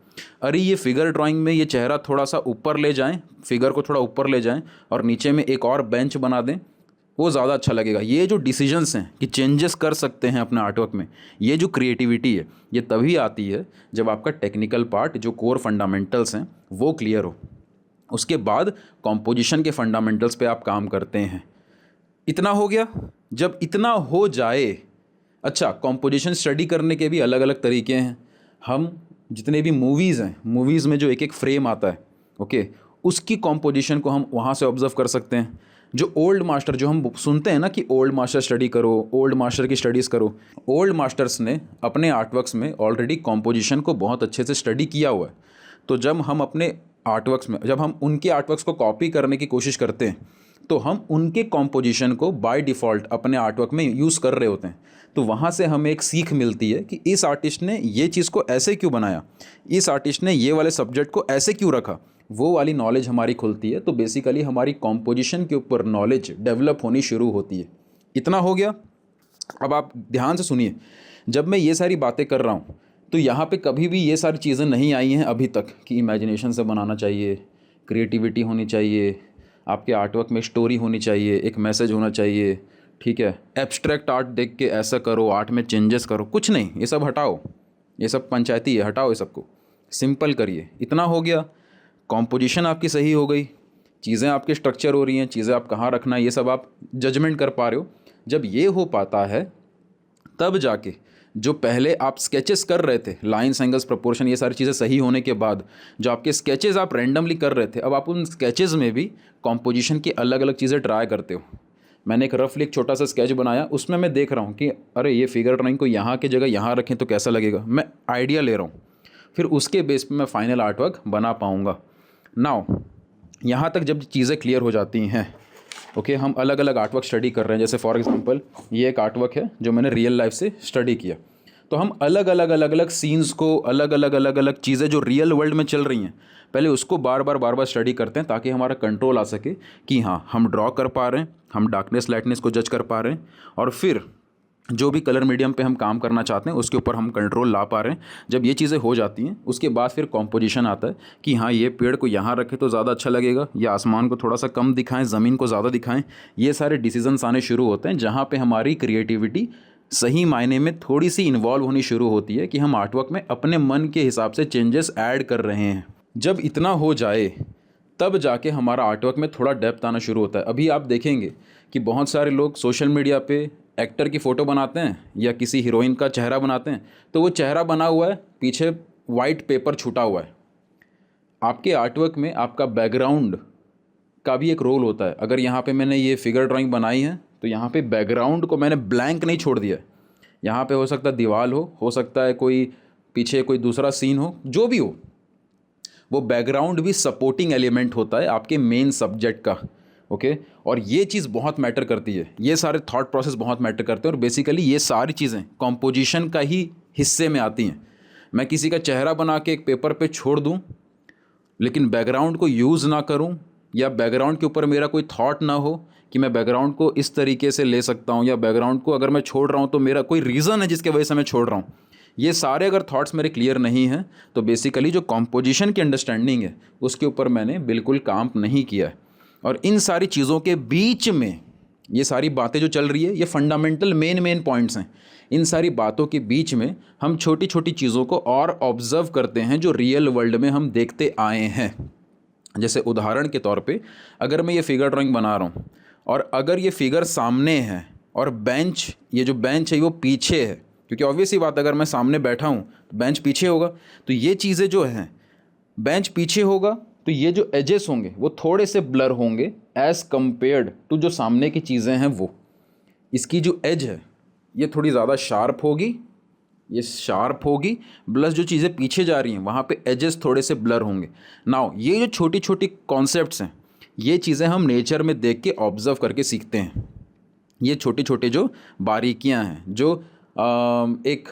अरे ये फिगर ड्राइंग में ये चेहरा थोड़ा सा ऊपर ले जाएं, फिगर को थोड़ा ऊपर ले जाएं और नीचे में एक और बेंच बना दें, वो ज़्यादा अच्छा लगेगा। ये जो डिसीजंस हैं कि चेंजेस कर सकते हैं अपने आर्टवर्क में, ये जो क्रिएटिविटी है, ये तभी आती है जब आपका टेक्निकल पार्ट, जो कोर फंडामेंटल्स हैं, वो क्लियर हो। उसके बाद कॉम्पोजिशन के फंडामेंटल्स पे आप काम करते हैं। इतना हो गया। जब इतना हो जाए, अच्छा कॉम्पोजिशन स्टडी करने के भी अलग अलग तरीके हैं। हम जितने भी मूवीज़ हैं, मूवीज़ में जो एक एक फ्रेम आता है, ओके, उसकी कॉम्पोजिशन को हम वहाँ से ऑब्जर्व कर सकते हैं। जो ओल्ड मास्टर, जो हम सुनते हैं ना कि ओल्ड मास्टर स्टडी करो, ओल्ड मास्टर की स्टडीज़ करो, ओल्ड मास्टर्स ने अपने आर्टवर्क्स में ऑलरेडी कॉम्पोजिशन को बहुत अच्छे से स्टडी किया हुआ है। तो जब हम अपने आर्टवर्क्स में, जब हम उनके आर्टवर्क्स को कॉपी करने की कोशिश करते हैं, तो हम उनके कॉम्पोजिशन को बाय डिफ़ॉल्ट अपने आर्टवर्क में यूज़ कर रहे होते हैं। तो वहाँ से हमें एक सीख मिलती है कि इस आर्टिस्ट ने ये चीज़ को ऐसे क्यों बनाया, इस आर्टिस्ट ने ये वाले सब्जेक्ट को ऐसे क्यों रखा, वो वाली नॉलेज हमारी खुलती है। तो बेसिकली हमारी कॉम्पोजिशन के ऊपर नॉलेज डेवलप होनी शुरू होती है। इतना हो गया। अब आप ध्यान से सुनिए, जब मैं ये सारी बातें कर रहा हूँ तो यहाँ पे कभी भी ये सारी चीज़ें नहीं आई हैं अभी तक कि इमेजिनेशन से बनाना चाहिए, क्रिएटिविटी होनी चाहिए, आपके आर्टवर्क में स्टोरी होनी चाहिए, एक मैसेज होना चाहिए, ठीक है, एब्स्ट्रैक्ट आर्ट देख के ऐसा करो, आर्ट में चेंजेस करो, कुछ नहीं। ये सब हटाओ, ये सब पंचायती है, हटाओ ये सबको, सिंपल करिए। इतना हो गया। कॉम्पोजिशन आपकी सही हो गई, चीज़ें आपकी स्ट्रक्चर हो रही हैं, चीज़ें आप कहाँ रखना है ये सब आप जजमेंट कर पा रहे हो। जब ये हो पाता है तब जाके जो पहले आप स्केचेस कर रहे थे, लाइन्स, एंगल्स, प्रोपोर्शन, ये सारी चीज़ें सही होने के बाद जो आपके स्केचेस आप रैंडमली कर रहे थे, अब आप उन स्केचेस में भी कॉम्पोजिशन की अलग अलग चीज़ें ट्राई करते हो। मैंने एक रफली एक छोटा सा स्केच बनाया, उसमें मैं देख रहा हूँ कि अरे ये फिगर ड्राइंग को यहाँ की जगह यहाँ रखें तो कैसा लगेगा, मैं आइडिया ले रहा हूँ। फिर उसके बेस पे मैं फाइनल आर्टवर्क बना पाऊँगा। नाउ यहाँ तक जब चीज़ें क्लियर हो जाती हैं, ओके, हम अलग अलग आर्टवर्क स्टडी कर रहे हैं। जैसे फॉर एग्जांपल ये एक आर्टवर्क है जो मैंने रियल लाइफ से स्टडी किया। तो हम अलग अलग सीन्स को, अलग अलग चीज़ें जो रियल वर्ल्ड में चल रही हैं, पहले उसको बार बार स्टडी करते हैं ताकि हमारा कंट्रोल आ सके कि हाँ हम ड्रॉ कर पा रहे हैं, हम डार्कनेस लाइटनेस को जज कर पा रहे हैं, और फिर जो भी कलर मीडियम पे हम काम करना चाहते हैं उसके ऊपर हम कंट्रोल ला पा रहे हैं। जब ये चीज़ें हो जाती हैं उसके बाद फिर कॉम्पोजिशन आता है कि हाँ ये पेड़ को यहाँ रखें तो ज़्यादा अच्छा लगेगा, या आसमान को थोड़ा सा कम दिखाएं, ज़मीन को ज़्यादा दिखाएं। ये सारे डिसीजंस आने शुरू होते हैं जहाँ पे हमारी क्रिएटिविटी सही मायने में थोड़ी सी इन्वॉल्व होनी शुरू होती है कि हम आर्टवर्क में अपने मन के हिसाब से चेंजेस ऐड कर रहे हैं। जब इतना हो जाए तब जाके हमारा आर्टवर्क में थोड़ा डेप्थ आना शुरू होता है। अभी आप देखेंगे कि बहुत सारे लोग सोशल मीडिया पे एक्टर की फ़ोटो बनाते हैं या किसी हीरोइन का चेहरा बनाते हैं, तो वो चेहरा बना हुआ है, पीछे वाइट पेपर छूटा हुआ है। आपके आर्टवर्क में आपका बैकग्राउंड का भी एक रोल होता है। अगर यहाँ पे मैंने ये फिगर ड्राइंग बनाई है तो यहाँ पे बैकग्राउंड को मैंने ब्लैंक नहीं छोड़ दिया। यहाँ पे हो सकता है दीवार हो सकता है कोई पीछे कोई दूसरा सीन हो, जो भी हो, वो बैकग्राउंड भी सपोर्टिंग एलिमेंट होता है आपके मेन सब्जेक्ट का। ओके, और ये चीज़ बहुत मैटर करती है, ये सारे थॉट प्रोसेस बहुत मैटर करते हैं, और बेसिकली ये सारी चीज़ें कॉम्पोजिशन का ही हिस्से में आती हैं। मैं किसी का चेहरा बना के एक पेपर पे छोड़ दूं लेकिन बैकग्राउंड को यूज़ ना करूं, या बैकग्राउंड के ऊपर मेरा कोई थॉट ना हो कि मैं बैकग्राउंड को इस तरीके से ले सकता हूं, या बैकग्राउंड को अगर मैं छोड़ रहा हूं तो मेरा कोई रीज़न है जिसके वजह से मैं छोड़ रहा हूं, ये सारे अगर थॉट्स मेरे क्लियर नहीं हैं तो बेसिकली जो कॉम्पोजिशन की अंडरस्टैंडिंग है उसके ऊपर मैंने बिल्कुल काम नहीं किया है। और इन सारी चीज़ों के बीच में ये सारी बातें जो चल रही है, ये फंडामेंटल मेन पॉइंट्स हैं। इन सारी बातों के बीच में हम छोटी छोटी चीज़ों को और ऑब्जर्व करते हैं जो रियल वर्ल्ड में हम देखते आए हैं। जैसे उदाहरण के तौर पे अगर मैं ये फिगर ड्राइंग बना रहा हूँ और अगर ये फिगर सामने है और बेंच, ये जो बेंच है वो पीछे है, क्योंकि ऑब्वियस ही बात, अगर मैं सामने बैठा हूँ तो बेंच पीछे होगा, तो ये चीज़ें जो हैं, बेंच पीछे होगा तो ये जो एजेस होंगे वो थोड़े से ब्लर होंगे एज़ कम्पेयर्ड टू जो सामने की चीज़ें हैं वो। इसकी जो एज है ये थोड़ी ज़्यादा शार्प होगी, ये शार्प होगी, प्लस जो चीज़ें पीछे जा रही हैं वहाँ पे एजेस थोड़े से ब्लर होंगे। नाउ ये जो छोटी छोटी कॉन्सेप्ट्स हैं, ये चीज़ें हम नेचर में देख के ऑब्जर्व करके सीखते हैं। ये छोटे छोटे जो बारीकियाँ हैं जो एक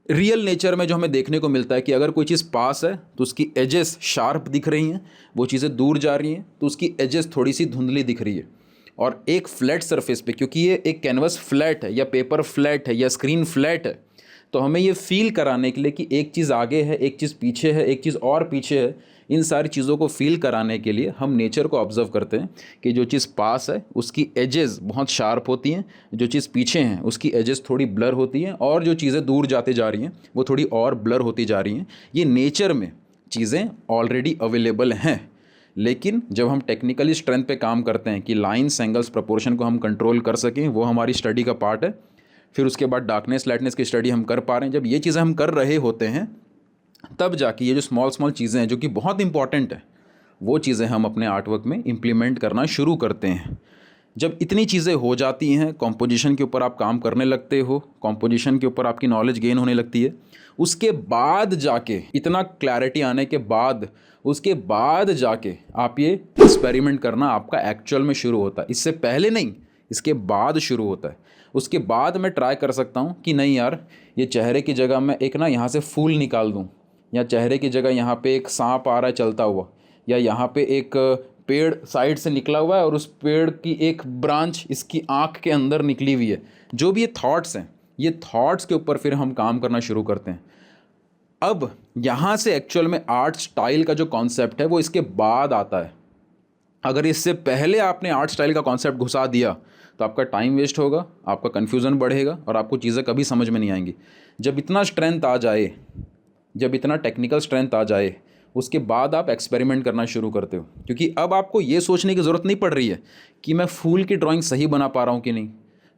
रियल नेचर में जो हमें देखने को मिलता है कि अगर कोई चीज़ पास है तो उसकी एजेस शार्प दिख रही हैं, वो चीज़ें दूर जा रही हैं तो उसकी एजेस थोड़ी सी धुंधली दिख रही है। और एक फ्लैट सरफेस पे, क्योंकि ये एक कैनवस फ्लैट है या पेपर फ्लैट है या स्क्रीन फ्लैट है, तो हमें ये फील कराने के लिए कि एक चीज़ आगे है, एक चीज़ पीछे है, एक चीज़ और पीछे है, इन सारी चीज़ों को फील कराने के लिए हम नेचर को ऑब्जर्व करते हैं कि जो चीज़ पास है उसकी एजेस बहुत शार्प होती हैं, जो चीज़ पीछे हैं उसकी एजेस थोड़ी ब्लर होती हैं, और जो चीज़ें दूर जाते जा रही हैं वो थोड़ी और ब्लर होती जा रही हैं। ये नेचर में चीज़ें ऑलरेडी अवेलेबल हैं, लेकिन जब हम टेक्निकली स्ट्रेंथ पे काम करते हैं कि लाइन्स, एंगल्स, प्रोपोर्शन को हम कंट्रोल कर सकें, वो हमारी स्टडी का पार्ट है। फिर उसके बाद डार्कनेस, लाइटनेस की स्टडी हम कर पा रहे हैं। जब ये चीज़ें हम कर रहे होते हैं तब जाके ये जो स्मॉल चीज़ें हैं जो कि बहुत इंपॉर्टेंट है, वो चीज़ें हम अपने आर्टवर्क में इम्प्लीमेंट करना शुरू करते हैं। जब इतनी चीज़ें हो जाती हैं, कॉम्पोजिशन के ऊपर आप काम करने लगते हो, कॉम्पोजिशन के ऊपर आपकी नॉलेज गेन होने लगती है, उसके बाद जाके इतना क्लैरिटी आने के बाद उसके बाद जाके आप ये एक्सपेरिमेंट करना आपका एक्चुअल में शुरू होता है। इससे पहले नहीं, इसके बाद शुरू होता है। उसके बाद मैं ट्राई कर सकता हूँ कि नहीं यार, ये चेहरे की जगह मैं एक ना यहाँ से फूल निकाल दूँ, या चेहरे की जगह यहाँ पे एक सांप आ रहा है चलता हुआ, या यहाँ पे एक पेड़ साइड से निकला हुआ है और उस पेड़ की एक ब्रांच इसकी आँख के अंदर निकली हुई है। जो भी ये थॉट्स हैं, ये थॉट्स के ऊपर फिर हम काम करना शुरू करते हैं। अब यहाँ से एक्चुअल में आर्ट स्टाइल का जो कॉन्सेप्ट है वो इसके बाद आता है। अगर इससे पहले आपने आर्ट स्टाइल का कॉन्सेप्ट घुसा दिया तो आपका टाइम वेस्ट होगा, आपका कन्फ्यूज़न बढ़ेगा और आपको चीज़ें कभी समझ में नहीं आएंगी। जब इतना स्ट्रेंथ आ जाए, जब इतना टेक्निकल स्ट्रेंथ आ जाए, उसके बाद आप एक्सपेरिमेंट करना शुरू करते हो, क्योंकि अब आपको ये सोचने की ज़रूरत नहीं पड़ रही है कि मैं फूल की ड्राइंग सही बना पा रहा हूँ कि नहीं,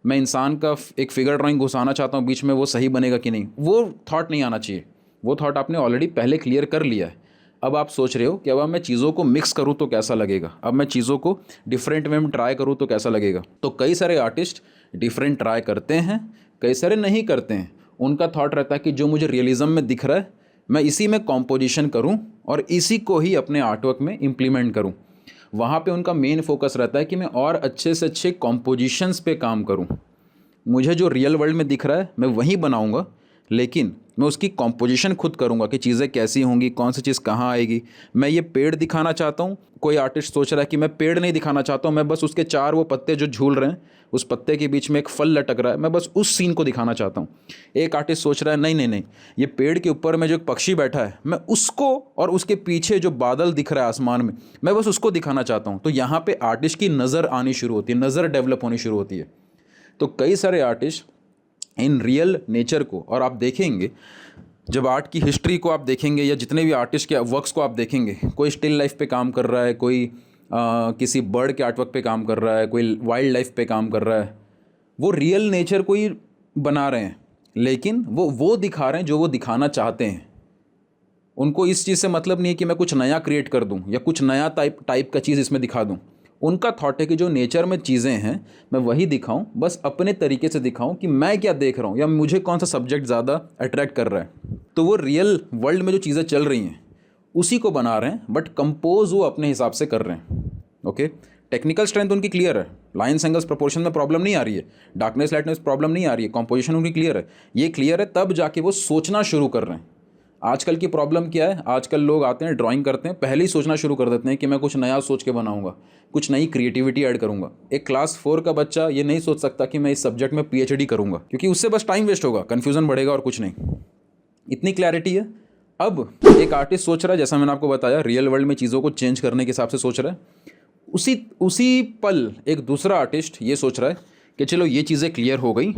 मैं इंसान का एक फिगर ड्राइंग घुसाना चाहता हूँ बीच में, वो सही बनेगा कि नहीं। वो थॉट नहीं आना चाहिए। वो थॉट आपने ऑलरेडी पहले क्लियर कर लिया है। अब आप सोच रहे हो कि अब मैं चीज़ों को मिक्स करूँ तो कैसा लगेगा, अब मैं चीज़ों को डिफरेंट वे में ट्राई करूँ तो कैसा लगेगा। तो कई सारे आर्टिस्ट डिफरेंट ट्राई करते हैं, कई सारे नहीं करते हैं। उनका थॉट रहता है कि जो मुझे रियलिज़म में दिख रहा है मैं इसी में कॉम्पोजिशन करूं और इसी को ही अपने आर्टवर्क में इम्प्लीमेंट करूं। वहाँ पे उनका मेन फोकस रहता है कि मैं और अच्छे से अच्छे कॉम्पोजिशंस पे काम करूं। मुझे जो रियल वर्ल्ड में दिख रहा है मैं वही बनाऊंगा, लेकिन मैं उसकी कॉम्पोजिशन खुद करूंगा कि चीज़ें कैसी होंगी, कौन सी चीज़ कहाँ आएगी। मैं ये पेड़ दिखाना चाहता हूँ, कोई आर्टिस्ट सोच रहा है कि मैं पेड़ नहीं दिखाना चाहता हूँ, मैं बस उसके चार वो पत्ते जो झूल रहे हैं, उस पत्ते के बीच में एक फल लटक रहा है, मैं बस उस सीन को दिखाना चाहता हूँ। एक आर्टिस्ट सोच रहा है नहीं नहीं नहीं, ये पेड़ के ऊपर में जो एक पक्षी बैठा है मैं उसको, और उसके पीछे जो बादल दिख रहा है आसमान में, मैं बस उसको दिखाना चाहता हूँ। तो यहाँ पे आर्टिस्ट की नज़र आनी शुरू होती है, नज़र डेवलप होनी शुरू होती है। तो कई सारे आर्टिस्ट इन रियल नेचर को, और आप देखेंगे जब आर्ट की हिस्ट्री को आप देखेंगे या जितने भी आर्टिस्ट के वर्क्स को आप देखेंगे, कोई स्टिल लाइफ पे काम कर रहा है, कोई किसी बर्ड के आर्टवर्क पे काम कर रहा है, कोई वाइल्ड लाइफ पे काम कर रहा है, वो रियल नेचर को ही बना रहे हैं, लेकिन वो दिखा रहे हैं जो वो दिखाना चाहते हैं। उनको इस चीज़ से मतलब नहीं है कि मैं कुछ नया क्रिएट कर दूं या कुछ नया टाइप का चीज़ इसमें दिखा दूं। उनका थॉट है कि जो नेचर में चीज़ें हैं मैं वही दिखाऊं, बस अपने तरीके से दिखाऊं कि मैं क्या देख रहा हूं या मुझे कौन सा सब्जेक्ट ज़्यादा अट्रैक्ट कर रहा है। तो वो रियल वर्ल्ड में जो चीज़ें चल रही हैं उसी को बना रहे हैं, बट कंपोज वो अपने हिसाब से कर रहे हैं। ओके, टेक्निकल स्ट्रेंथ उनकी क्लियर है, लाइन्स एंगल्स प्रोपोर्शन में प्रॉब्लम नहीं आ रही है, डार्कनेस लाइटनेस प्रॉब्लम नहीं आ रही है, कॉम्पोजिशन उनकी क्लियर है। ये क्लियर है तब जाके वो सोचना शुरू कर रहे हैं। आजकल की प्रॉब्लम क्या है, आजकल लोग आते हैं ड्राइंग करते हैं, पहले ही सोचना शुरू कर देते हैं कि मैं कुछ नया सोच के बनाऊंगा, कुछ नई क्रिएटिविटी ऐड करूंगा। एक क्लास 4 का बच्चा ये नहीं सोच सकता कि मैं इस सब्जेक्ट में PhD करूंगा, क्योंकि उससे बस टाइम वेस्ट होगा, कन्फ्यूजन बढ़ेगा और कुछ नहीं। इतनी क्लैरिटी है। अब एक आर्टिस्ट सोच रहा है, जैसा मैंने आपको बताया, रियल वर्ल्ड में चीज़ों को चेंज करने के हिसाब से सोच रहा है। उसी पल एक दूसरा आर्टिस्ट ये सोच रहा है कि चलो ये चीज़ें क्लियर हो गई,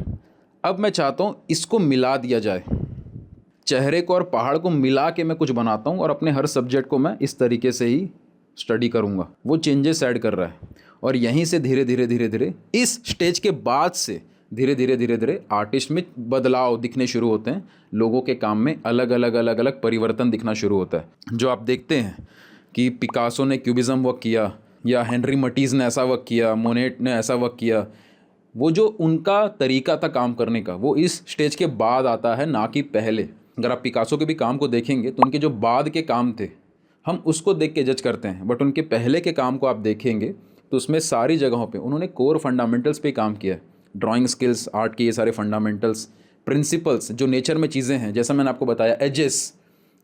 अब मैं चाहता हूँ इसको मिला दिया जाए, चेहरे को और पहाड़ को मिला के मैं कुछ बनाता हूँ और अपने हर सब्जेक्ट को मैं इस तरीके से ही स्टडी करूँगा। वो चेंजेस ऐड कर रहा है और यहीं से धीरे धीरे इस स्टेज के बाद से धीरे धीरे आर्टिस्ट में बदलाव दिखने शुरू होते हैं। लोगों के काम में अलग अलग परिवर्तन दिखना शुरू होता है। जो आप देखते हैं कि पिकासो ने क्यूबिज्म वर्क किया या हेनरी मटीज ने ऐसा वर्क किया, मोनेट ने ऐसा वर्क किया, वो जो उनका तरीका था काम करने का वो इस स्टेज के बाद आता है, ना कि पहले। अगर आप पिकासो के भी काम को देखेंगे तो उनके जो बाद के काम थे हम उसको देख के जज करते हैं, बट उनके पहले के काम को आप देखेंगे तो उसमें सारी जगहों पे उन्होंने कोर फंडामेंटल्स पे काम किया है। ड्राइंग स्किल्स, आर्ट के ये सारे फंडामेंटल्स, प्रिंसिपल्स, जो नेचर में चीज़ें हैं, जैसा मैंने आपको बताया एजेस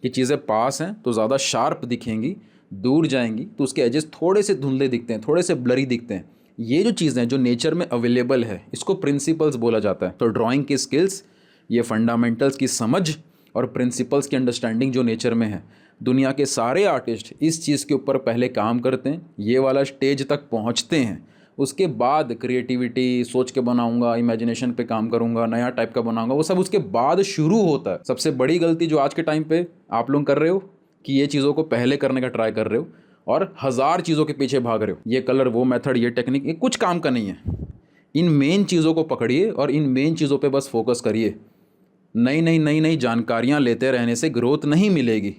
की चीज़ें पास हैं तो ज़्यादा शार्प दिखेंगी, दूर जाएंगी तो उसके एजेस थोड़े से धुंधले दिखते हैं, थोड़े से ब्लरी दिखते हैं। ये जो चीज़ें हैं जो नेचर में अवेलेबल है इसको प्रिंसिपल्स बोला जाता है। तो ड्राइंग की स्किल्स, ये फंडामेंटल्स की समझ और प्रिंसिपल्स की अंडरस्टैंडिंग जो नेचर में है, दुनिया के सारे आर्टिस्ट इस चीज़ के ऊपर पहले काम करते हैं, ये वाला स्टेज तक पहुंचते हैं, उसके बाद क्रिएटिविटी, सोच के बनाऊंगा, इमेजिनेशन पे काम करूंगा, नया टाइप का बनाऊंगा, वो सब उसके बाद शुरू होता है। सबसे बड़ी गलती जो आज के टाइम पे आप लोग कर रहे हो कि ये चीज़ों को पहले करने का ट्राई कर रहे हो और 1000 चीज़ों के पीछे भाग रहे हो। ये कलर, वो मेथड, ये टेक्निक, ये कुछ काम का नहीं है। इन मेन चीज़ों को पकड़िए और इन मेन चीज़ों पे बस फोकस करिए। नई जानकारियाँ लेते रहने से ग्रोथ नहीं मिलेगी।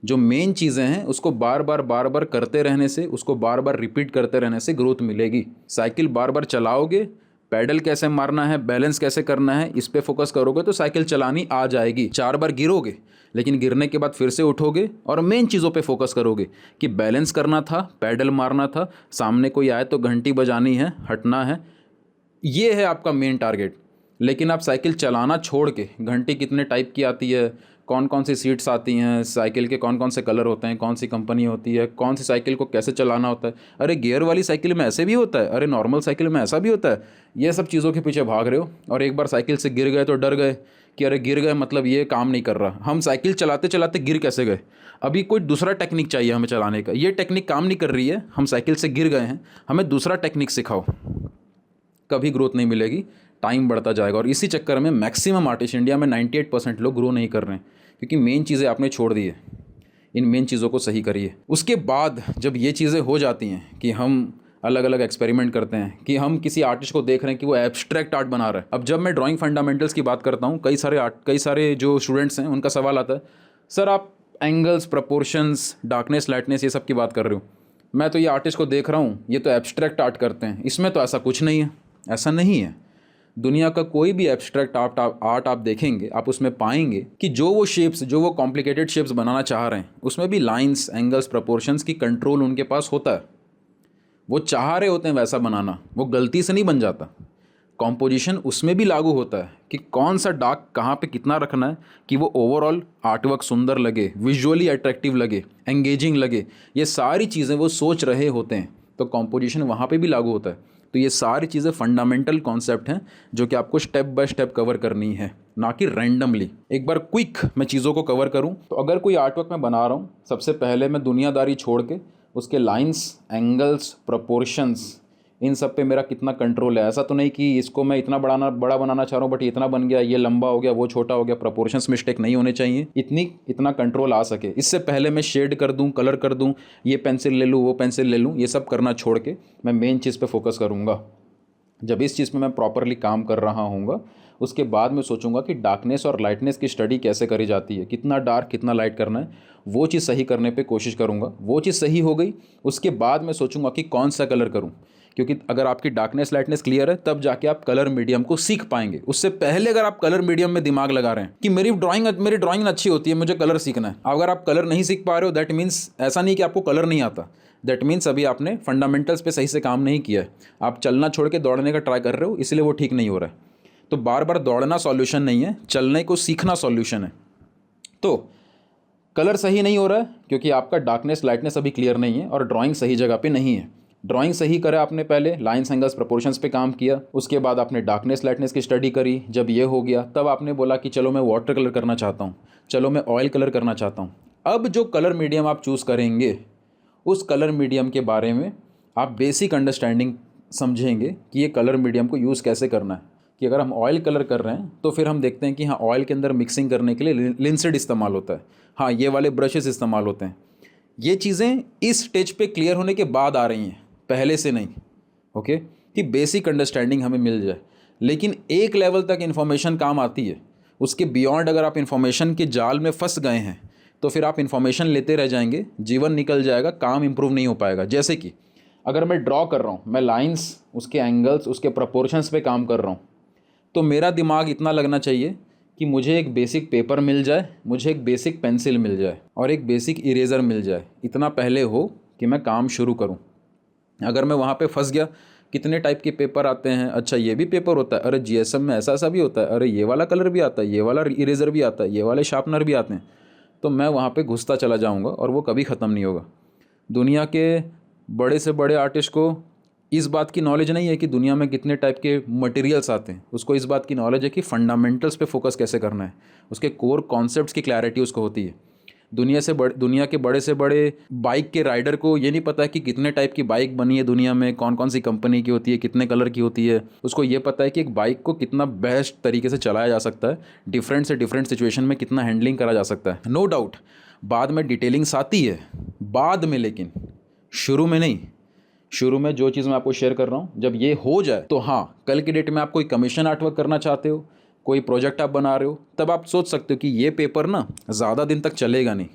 जो मेन चीज़ें हैं उसको बार बार करते रहने से, उसको बार बार रिपीट करते रहने से ग्रोथ मिलेगी। साइकिल बार बार चलाओगे, पैडल कैसे मारना है, बैलेंस कैसे करना है, इस पे फोकस करोगे तो साइकिल चलानी आ जाएगी। 4 बार गिरोगे लेकिन गिरने के बाद फिर से उठोगे और मेन चीज़ों पे फोकस करोगे कि बैलेंस करना था, पैडल मारना था, सामने कोई आए तो घंटी बजानी है, हटना है, ये है आपका मेन टारगेट। लेकिन आप साइकिल चलाना छोड़ के, घंटी कितने टाइप की आती है, कौन कौन सी सीट्स आती हैं, साइकिल के कौन कौन से कलर होते हैं, कौन सी कंपनी होती है, कौन सी साइकिल को कैसे चलाना होता है, अरे गियर वाली साइकिल में ऐसे भी होता है, अरे नॉर्मल साइकिल में ऐसा भी होता है, ये सब चीज़ों के पीछे भाग रहे हो और एक बार साइकिल से गिर गए तो डर गए कि अरे गिर गए मतलब ये काम नहीं कर रहा। हम साइकिल चलाते चलाते गिर कैसे गए, अभी कोई दूसरा टेक्निक चाहिए हमें चलाने का, ये टेक्निक काम नहीं कर रही है, हम साइकिल से गिर गए हैं, हमें दूसरा टेक्निक सिखाओ। कभी ग्रोथ नहीं मिलेगी, टाइम बढ़ता जाएगा। और इसी चक्कर में मैक्सिमम आर्टिस्ट इंडिया में 98% लोग ग्रो नहीं कर रहे हैं, क्योंकि मेन चीज़ें आपने छोड़ दी है। इन मेन चीज़ों को सही करिए। उसके बाद जब ये चीज़ें हो जाती हैं कि हम अलग अलग एक्सपेरिमेंट करते हैं, कि हम किसी आर्टिस्ट को देख रहे हैं कि वो एब्स्ट्रैक्ट आर्ट बना रहा है। अब जब मैं ड्राइंग फंडामेंटल्स की बात करता हूँ, कई सारे जो स्टूडेंट्स हैं उनका सवाल आता है, सर आप एंगल्स, प्रपोर्शंस, डार्कनेस, लाइटनेस ये सब की बात कर रहे हो, मैं तो ये आर्टिस्ट को देख रहा हूँ, ये तो एब्स्ट्रैक्ट आर्ट करते हैं, इसमें तो ऐसा कुछ नहीं है। ऐसा नहीं है। दुनिया का कोई भी एब्स्ट्रैक्ट आर्ट आप देखेंगे, आप उसमें पाएंगे कि जो वो शेप्स, जो वो कॉम्प्लिकेटेड शेप्स बनाना चाह रहे हैं, उसमें भी लाइंस, एंगल्स, प्रपोर्शंस की कंट्रोल उनके पास होता है। वो चाह रहे होते हैं वैसा बनाना, वो गलती से नहीं बन जाता। कॉम्पोजिशन उसमें भी लागू होता है कि कौन सा डार्क कहाँ पे कितना रखना है कि वो ओवरऑल आर्टवर्क सुंदर लगे, विजुअली अट्रैक्टिव लगे, एंगेजिंग लगे। ये सारी चीज़ें वो सोच रहे होते हैं, तो कॉम्पोजिशन वहाँ पे भी लागू होता है। तो ये सारी चीज़ें फंडामेंटल कॉन्सेप्ट हैं जो कि आपको स्टेप बाय स्टेप कवर करनी है, ना कि रैंडमली। एक बार क्विक मैं चीज़ों को कवर करूं तो अगर कोई आर्टवर्क मैं बना रहा हूं, सबसे पहले मैं दुनियादारी छोड़ के उसके लाइंस, एंगल्स, प्रोपोर्शंस, इन सब पे मेरा कितना कंट्रोल है। ऐसा तो नहीं कि इसको मैं इतना बड़ा बनाना चाह रहा हूँ बट ये इतना बन गया, ये लंबा हो गया, वो छोटा हो गया, प्रोपोर्शंस मिस्टेक नहीं होने चाहिए, इतना कंट्रोल आ सके। इससे पहले मैं शेड कर दूँ, कलर कर दूँ, ये पेंसिल ले लूँ, वो पेंसिल ले लूँ, ये सब करना छोड़ के मैं मेन चीज़ पे फोकस करूँगा। जब इस चीज़ पे मैं प्रॉपरली काम कर रहा हूँगा उसके बाद मैं सोचूंगा कि डार्कनेस और लाइटनेस की स्टडी कैसे करी जाती है, कितना डार्क कितना लाइट करना है, वो चीज़ सही करने पे कोशिश करूँगा। वो चीज़ सही हो गई, उसके बाद मैं सोचूंगा कि कौन सा कलर करूँ, क्योंकि अगर आपकी डार्कनेस लाइटनेस क्लियर है तब जाके आप कलर मीडियम को सीख पाएंगे। उससे पहले अगर आप कलर मीडियम में दिमाग लगा रहे हैं कि मेरी ड्राइंग अच्छी होती है, मुझे कलर सीखना है, अगर आप कलर नहीं सीख पा रहे हो दैट मीन्स ऐसा नहीं कि आपको कलर नहीं आता, दैट मीन्स अभी आपने फंडामेंटल्स पे सही से काम नहीं किया है। आप चलना छोड़ के दौड़ने का ट्राई कर रहे हो, इसलिए वो ठीक नहीं हो रहा है। तो बार बार दौड़ना सॉल्यूशन नहीं है, चलने को सीखना सॉल्यूशन है। तो कलर सही नहीं हो रहा है क्योंकि आपका डार्कनेस लाइटनेस अभी क्लियर नहीं है और ड्राइंग सही जगह पे नहीं है। ड्राइंग सही करा आपने, पहले लाइन्स एंगल्स प्रोपोर्शंस पे काम किया, उसके बाद आपने डार्कनेस लाइटनेस की स्टडी करी। जब ये हो गया तब आपने बोला कि चलो मैं वाटर कलर करना चाहता हूँ, चलो मैं ऑयल कलर करना चाहता हूँ। अब जो कलर मीडियम आप चूज़ करेंगे उस कलर मीडियम के बारे में आप बेसिक अंडरस्टैंडिंग समझेंगे कि ये कलर मीडियम को यूज़ कैसे करना है। कि अगर हम ऑयल कलर कर रहे हैं तो फिर हम देखते हैं कि हाँ, ऑयल के अंदर मिक्सिंग करने के लिए लिंसेड इस्तेमाल होता है, हाँ ये वाले ब्रशेस इस्तेमाल होते हैं। ये चीज़ें इस स्टेज पे क्लियर होने के बाद आ रही हैं, पहले से नहीं। ओके, कि बेसिक अंडरस्टैंडिंग हमें मिल जाए। लेकिन एक लेवल तक इन्फॉर्मेशन काम आती है, उसके बियॉन्ड अगर आप इन्फॉर्मेशन के जाल में फंस गए हैं तो फिर आप इन्फॉर्मेशन लेते रह जाएंगे, जीवन निकल जाएगा, काम इंप्रूव नहीं हो पाएगा। जैसे कि अगर मैं ड्रॉ कर रहा हूँ, मैं लाइंस, उसके एंगल्स, उसके प्रपोर्शंस पे काम कर रहा हूँ, तो मेरा दिमाग इतना लगना चाहिए कि मुझे एक बेसिक पेपर मिल जाए, मुझे एक बेसिक पेंसिल मिल जाए और एक बेसिक इरेज़र मिल जाए। इतना पहले हो कि मैं काम शुरू करूँ। अगर मैं वहाँ पे फंस गया, कितने टाइप के पेपर आते हैं, अच्छा ये भी पेपर होता है, अरे जीएसएम में ऐसा ऐसा भी होता है, अरे ये वाला कलर भी आता है, ये वाला इरेज़र भी आता है, ये वाले शार्पनर भी आते हैं, तो मैं वहाँ पे घुसता चला जाऊँगा और वो कभी ख़त्म नहीं होगा। दुनिया के बड़े से बड़े आर्टिस्ट को इस बात की नॉलेज नहीं है कि दुनिया में कितने टाइप के मटेरियल्स आते हैं, उसको इस बात की नॉलेज है कि फंडामेंटल्स पे फोकस कैसे करना है, उसके कोर कॉन्सेप्ट्स की क्लैरिटी उसको होती है। दुनिया के बड़े से बड़े बाइक के राइडर को ये नहीं पता है कि कितने टाइप की बाइक बनी है दुनिया में, कौन कौन सी कंपनी की होती है, कितने कलर की होती है। उसको ये पता है कि एक बाइक को कितना बेस्ट तरीके से चलाया जा सकता है, डिफरेंट से डिफरेंट सिचुएशन में कितना हैंडलिंग करा जा सकता है। नो डाउट बाद में डिटेलिंग्स आती है, बाद में, लेकिन शुरू में नहीं। शुरू में जो चीज़ मैं आपको शेयर कर रहा हूँ, जब ये हो जाए तो हाँ, कल की डेट में आप कोई कमीशन आर्टवर्क करना चाहते हो, कोई प्रोजेक्ट आप बना रहे हो, तब आप सोच सकते हो कि ये पेपर ना ज़्यादा दिन तक चलेगा नहीं,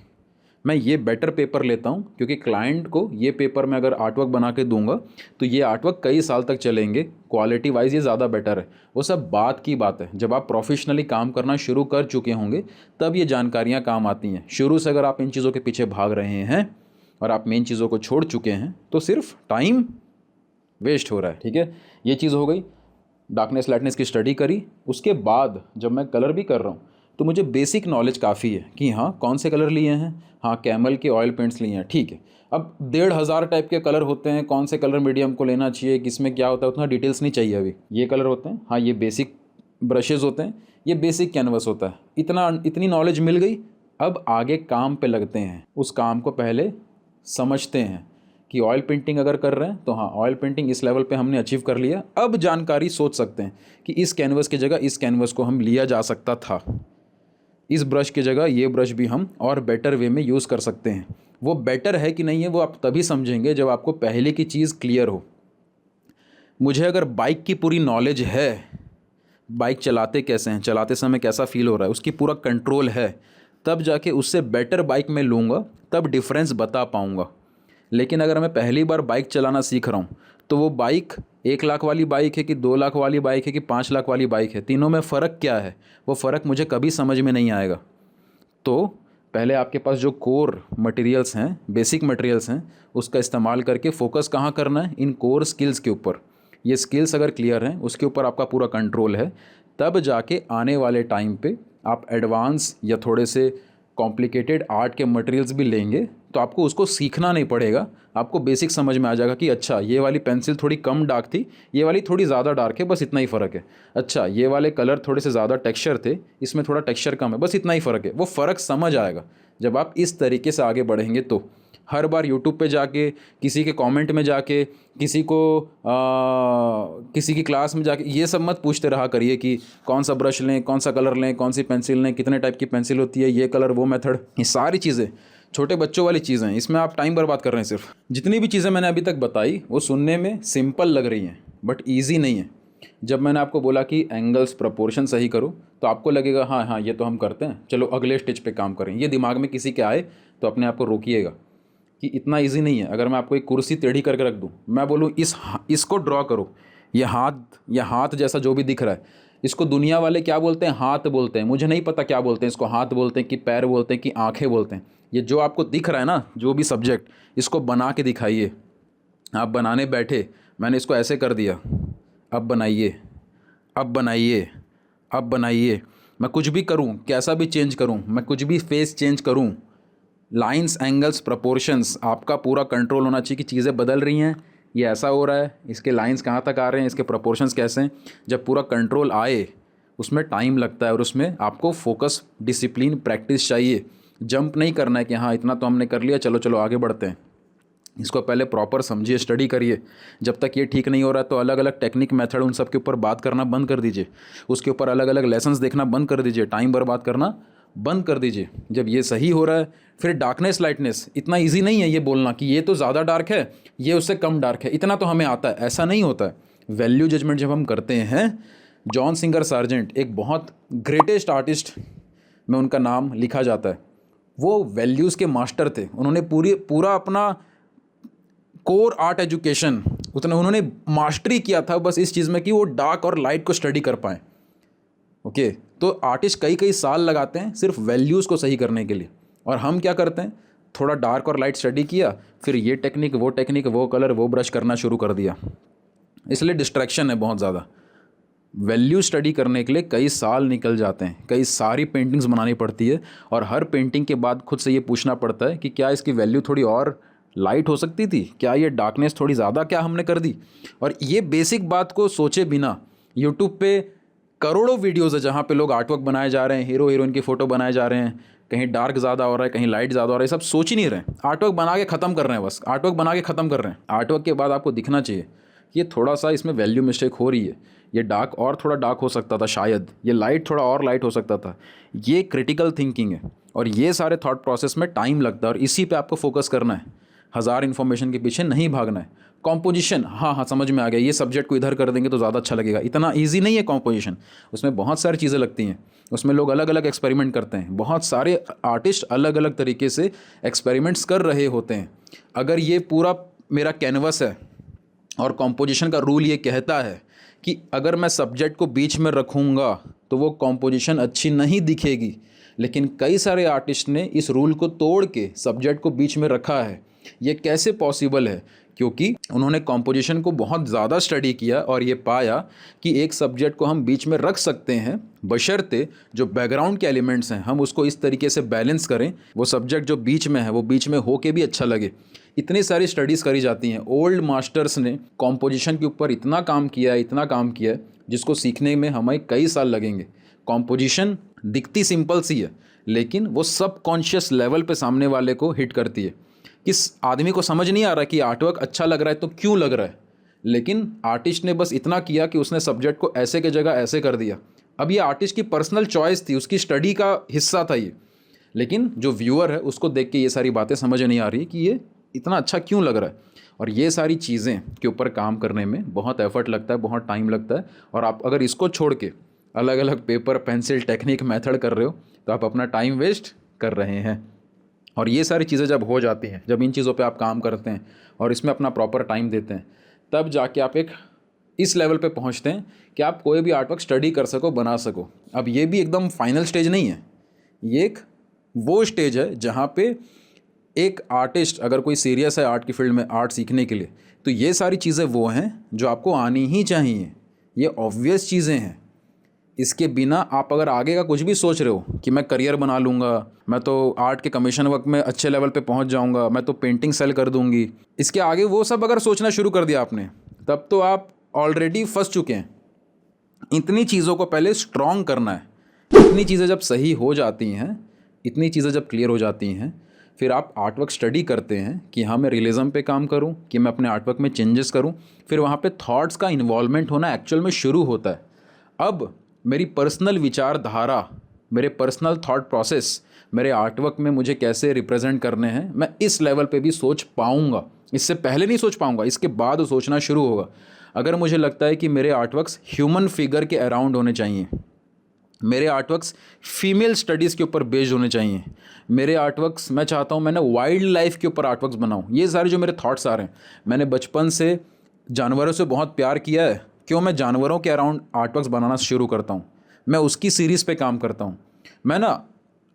मैं ये बेटर पेपर लेता हूँ, क्योंकि क्लाइंट को ये पेपर मैं अगर आर्टवर्क बना के दूंगा तो ये आर्टवर्क कई साल तक चलेंगे, क्वालिटी वाइज ये ज़्यादा बेटर है। वो सब बात की बात है, जब आप प्रोफेशनली काम करना शुरू कर चुके होंगे तब ये जानकारियाँ काम आती हैं। शुरू से अगर आप इन चीज़ों के पीछे भाग रहे हैं और आप मेन चीज़ों को छोड़ चुके हैं तो सिर्फ टाइम वेस्ट हो रहा है। ठीक है, ये चीज़ हो गई। डार्कनेस लाइटनेस की स्टडी करी, उसके बाद जब मैं कलर भी कर रहा हूँ तो मुझे बेसिक नॉलेज काफ़ी है कि हाँ कौन से कलर लिए हैं, हाँ कैमल के ऑयल पेंट्स लिए हैं, ठीक है। अब 1500 टाइप के कलर होते हैं, कौन से कलर मीडियम को लेना चाहिए, किसमें क्या होता है, उतना डिटेल्स नहीं चाहिए अभी। ये कलर होते हैं, हाँ ये बेसिक ब्रशेज़ होते हैं, ये बेसिक कैनवस होता है, इतनी नॉलेज मिल गई। अब आगे काम पे लगते हैं, उस काम को पहले समझते हैं कि ऑयल पेंटिंग अगर कर रहे हैं तो हाँ ऑयल पेंटिंग इस लेवल पे हमने अचीव कर लिया। अब जानकारी सोच सकते हैं कि इस कैनवस की जगह इस कैनवस को हम लिया जा सकता था, इस ब्रश की जगह ये ब्रश भी हम और बेटर वे में यूज़ कर सकते हैं। वो बेटर है कि नहीं है वो आप तभी समझेंगे जब आपको पहले की चीज़ क्लियर हो। मुझे अगर बाइक की पूरी नॉलेज है, बाइक चलाते कैसे हैं, चलाते समय कैसा फील हो रहा है, उसकी पूरा कंट्रोल है, तब जाके उससे बेटर बाइक मैं लूँगा, तब डिफरेंस बता पाऊँगा। लेकिन अगर मैं पहली बार बाइक चलाना सीख रहा हूँ तो वो बाइक 1 लाख वाली बाइक है कि 2 लाख वाली बाइक है कि 5 लाख वाली बाइक है, तीनों में फ़र्क क्या है, वो फ़र्क मुझे कभी समझ में नहीं आएगा। तो पहले आपके पास जो कोर मटेरियल्स हैं, बेसिक मटेरियल्स हैं, उसका इस्तेमाल करके फोकस कहाँ करना है, इन कोर स्किल्स के ऊपर। ये स्किल्स अगर क्लियर हैं, उसके ऊपर आपका पूरा कंट्रोल है, तब जाके आने वाले टाइम पे आप एडवांस या थोड़े से कॉम्प्लिकेटेड आर्ट के मटेरियल्स भी लेंगे तो आपको उसको सीखना नहीं पड़ेगा, आपको बेसिक समझ में आ जाएगा कि अच्छा ये वाली पेंसिल थोड़ी कम डार्क थी, ये वाली थोड़ी ज़्यादा डार्क है, बस इतना ही फ़र्क है। अच्छा ये वाले कलर थोड़े से ज़्यादा टेक्सचर थे, इसमें थोड़ा टेक्सचर कम है, बस इतना ही फ़र्क है। वो फ़र्क समझ आएगा जब आप इस तरीके से आगे बढ़ेंगे। तो हर बार यूट्यूब पे जाके, किसी के कमेंट में जाके, किसी की क्लास में जाके ये सब मत पूछते रहा करिए कि कौन सा ब्रश लें, कौन सा कलर लें, कौन सी पेंसिल लें, कितने टाइप की पेंसिल होती है, ये कलर वो मेथड। ये सारी चीज़ें छोटे बच्चों वाली चीज़ें हैं, इसमें आप टाइम बर्बाद कर रहे हैं। सिर्फ जितनी भी चीज़ें मैंने अभी तक बताई वो सुनने में सिंपल लग रही हैं बट ईजी नहीं है। जब मैंने आपको बोला कि एंगल्स प्रोपोर्शन सही करो, तो आपको लगेगा हाँ हाँ ये तो हम करते हैं, चलो अगले स्टेज पे काम करें। ये दिमाग में किसी के आए तो अपने आप को रोकिएगा कि इतना इजी नहीं है। अगर मैं आपको एक कुर्सी टेढ़ी करके रख दूँ, मैं बोलूँ इसको ड्रॉ करो, ये हाथ जैसा जो भी दिख रहा है, इसको दुनिया वाले क्या बोलते हैं? हाथ बोलते हैं। मुझे नहीं पता क्या बोलते हैं इसको, हाथ बोलते हैं कि पैर बोलते हैं कि आँखें बोलते हैं। ये जो आपको दिख रहा है ना, जो भी सब्जेक्ट, इसको बना के दिखाइए। आप बनाने बैठे, मैंने इसको ऐसे कर दिया, अब बनाइए, अब बनाइए, अब बनाइए। मैं कुछ भी करूं, कैसा भी चेंज करूं, मैं कुछ भी फेस चेंज करूं, लाइंस, एंगल्स, प्रोपोर्शंस, आपका पूरा कंट्रोल होना चाहिए कि चीज़ें बदल रही हैं, ये ऐसा हो रहा है, इसके लाइंस कहाँ तक आ रहे हैं, इसके प्रोपोर्शंस कैसे हैं। जब पूरा कंट्रोल आए, उसमें टाइम लगता है और उसमें आपको फोकस, डिसिप्लिन, प्रैक्टिस चाहिए। जंप नहीं करना है कि हाँ इतना तो हमने कर लिया, चलो चलो आगे बढ़ते हैं। इसको पहले प्रॉपर समझिए, स्टडी करिए। जब तक ये ठीक नहीं हो रहा तो अलग अलग टेक्निक, मेथड, उन सब के ऊपर बात करना बंद कर दीजिए। उसके ऊपर अलग अलग लेसन्स देखना बंद कर दीजिए, टाइम बर्बाद करना बंद कर दीजिए। जब ये सही हो रहा है, फिर डार्कनेस, लाइटनेस, इतना ईजी नहीं है ये बोलना कि ये तो ज़्यादा डार्क है, ये उससे कम डार्क है, इतना तो हमें आता है, ऐसा नहीं होता है। वैल्यू जजमेंट जब हम करते हैं, जॉन सिंगर सार्जेंट एक बहुत ग्रेटेस्ट आर्टिस्ट में उनका नाम लिखा जाता है। वो वैल्यूज़ के मास्टर थे। उन्होंने पूरा अपना कोर आर्ट एजुकेशन उन्होंने मास्टरी किया था बस इस चीज़ में कि वो डार्क और लाइट को स्टडी कर पाएँ। ओके, तो आर्टिस्ट कई कई साल लगाते हैं सिर्फ वैल्यूज़ को सही करने के लिए, और हम क्या करते हैं, थोड़ा डार्क और लाइट स्टडी किया, फिर ये टेक्निक, वो कलर, वो ब्रश करना शुरू कर दिया। इसलिए डिस्ट्रैक्शन है बहुत ज़्यादा। वैल्यू स्टडी करने के लिए कई साल निकल जाते हैं, कई सारी पेंटिंग्स बनानी पड़ती है, और हर पेंटिंग के बाद खुद से ये पूछना पड़ता है कि क्या इसकी वैल्यू थोड़ी और लाइट हो सकती थी, क्या ये डार्कनेस थोड़ी ज़्यादा क्या हमने कर दी। और ये बेसिक बात को सोचे बिना यूट्यूब पे करोड़ों वीडियोज़ है जहाँ पे लोग आर्टवर्क बनाए जा रहे हैं, हीरो हीरोइन की फ़ोटो बनाए जा रहे हैं, कहीं डार्क ज़्यादा हो रहा है, कहीं लाइट ज़्यादा हो रहा है, सब सोच ही नहीं रहे हैं। आर्टवर्क बना के ख़त्म कर रहे हैं, बस आर्टवर्क बना के ख़त्म कर रहे हैं। आर्टवर्क के बाद आपको दिखना चाहिए कि ये थोड़ा सा इसमें वैल्यू मिस्टेक हो रही है, ये डार्क और थोड़ा डार्क हो सकता था शायद, ये लाइट थोड़ा और लाइट हो सकता था। ये क्रिटिकल थिंकिंग है, और ये सारे थॉट प्रोसेस में टाइम लगता है, और इसी पे आपको फोकस करना है। हज़ार इन्फॉर्मेशन के पीछे नहीं भागना है। कॉम्पोजिशन, हाँ हाँ समझ में आ गया, ये सब्जेक्ट को इधर कर देंगे तो ज़्यादा अच्छा लगेगा, इतना ईजी नहीं है कॉम्पोजिशन। उसमें बहुत सारी चीज़ें लगती हैं, उसमें लोग अलग अलग एक्सपेरिमेंट करते हैं, बहुत सारे आर्टिस्ट अलग अलग तरीके से एक्सपेरिमेंट्स कर रहे होते हैं। अगर ये पूरा मेरा कैनवस है और कॉम्पोजिशन का रूल ये कहता है कि अगर मैं सब्जेक्ट को बीच में रखूँगा तो वो कॉम्पोजिशन अच्छी नहीं दिखेगी, लेकिन कई सारे आर्टिस्ट ने इस रूल को तोड़ के सब्जेक्ट को बीच में रखा है। ये कैसे पॉसिबल है? क्योंकि उन्होंने कॉम्पोजिशन को बहुत ज़्यादा स्टडी किया और ये पाया कि एक सब्जेक्ट को हम बीच में रख सकते हैं, बशर्ते जो बैकग्राउंड के एलिमेंट्स हैं हम उसको इस तरीके से बैलेंस करें, वो सब्जेक्ट जो बीच में है वो बीच में हो के भी अच्छा लगे। इतनी सारी स्टडीज़ करी जाती हैं। ओल्ड मास्टर्स ने कॉम्पोजिशन के ऊपर इतना काम किया है जिसको सीखने में हमें कई साल लगेंगे। कॉम्पोजिशन दिखती सिंपल सी है, लेकिन वो सबकॉन्शियस लेवल पे सामने वाले को हिट करती है। किस आदमी को समझ नहीं आ रहा कि आर्टवर्क अच्छा लग रहा है तो क्यों लग रहा है, लेकिन आर्टिस्ट ने बस इतना किया कि उसने सब्जेक्ट को ऐसे के जगह ऐसे कर दिया। अब ये आर्टिस्ट की पर्सनल चॉइस थी, उसकी स्टडी का हिस्सा था ये, लेकिन जो व्यूअर है उसको देख के ये सारी बातें समझ नहीं आ रही कि ये इतना अच्छा क्यों लग रहा है। और ये सारी चीज़ें के ऊपर काम करने में बहुत एफर्ट लगता है, बहुत टाइम लगता है। और आप अगर इसको छोड़ के अलग अलग पेपर, पेंसिल, टेक्निक, मेथड कर रहे हो तो आप अपना टाइम वेस्ट कर रहे हैं। और ये सारी चीज़ें जब हो जाती हैं, जब इन चीज़ों पे आप काम करते हैं और इसमें अपना प्रॉपर टाइम देते हैं, तब जाके आप एक इस लेवल पे पहुंचते हैं कि आप कोई भी आर्टवर्क स्टडी कर सको, बना सको। अब ये भी एकदम फाइनल स्टेज नहीं है, ये एक वो स्टेज है जहाँ पे एक आर्टिस्ट अगर कोई सीरियस है आर्ट की फील्ड में, आर्ट सीखने के लिए, तो ये सारी चीज़ें वो हैं जो आपको आनी ही चाहिए। ये ऑब्वियस चीज़ें हैं। इसके बिना आप अगर आगे का कुछ भी सोच रहे हो कि मैं करियर बना लूँगा, मैं तो आर्ट के कमीशन वर्क में अच्छे लेवल पे पहुँच जाऊँगा, मैं तो पेंटिंग सेल कर दूँगी, इसके आगे वो सब अगर सोचना शुरू कर दिया आपने, तब तो आप ऑलरेडी फंस चुके हैं। इतनी चीज़ों को पहले स्ट्रॉन्ग करना है। इतनी चीज़ें जब सही हो जाती हैं, इतनी चीज़ें जब क्लियर हो जाती हैं, फिर आप आर्टवर्क स्टडी करते हैं कि हाँ मैं रियलिज्म पे काम करूँ, कि मैं अपने आर्टवर्क में चेंजेस करूँ। फिर वहाँ पे थॉट्स का इन्वॉल्वमेंट होना एक्चुअल में शुरू होता है। अब मेरी पर्सनल विचारधारा, मेरे पर्सनल थॉट प्रोसेस मेरे आर्टवर्क में मुझे कैसे रिप्रेजेंट करने हैं, मैं इस लेवल पे भी सोच पाऊँगा। इससे पहले नहीं सोच पाऊँगा, इसके बाद सोचना शुरू होगा। अगर मुझे लगता है कि मेरे आर्टवर्क्स ह्यूमन फिगर के अराउंड होने चाहिए, मेरे आर्टवर्क्स फीमेल स्टडीज़ के ऊपर बेस्ड होने चाहिए, मेरे आर्टवर्क्स मैं चाहता हूँ मैंने वाइल्ड लाइफ के ऊपर आर्टवर्क्स बनाऊँ, ये सारे जो मेरे थॉट्स आ रहे हैं, मैंने बचपन से जानवरों से बहुत प्यार किया है, क्यों मैं जानवरों के अराउंड आर्टवर्क्स बनाना शुरू करता हूँ, मैं उसकी सीरीज़ पे काम करता हूँ। मैं ना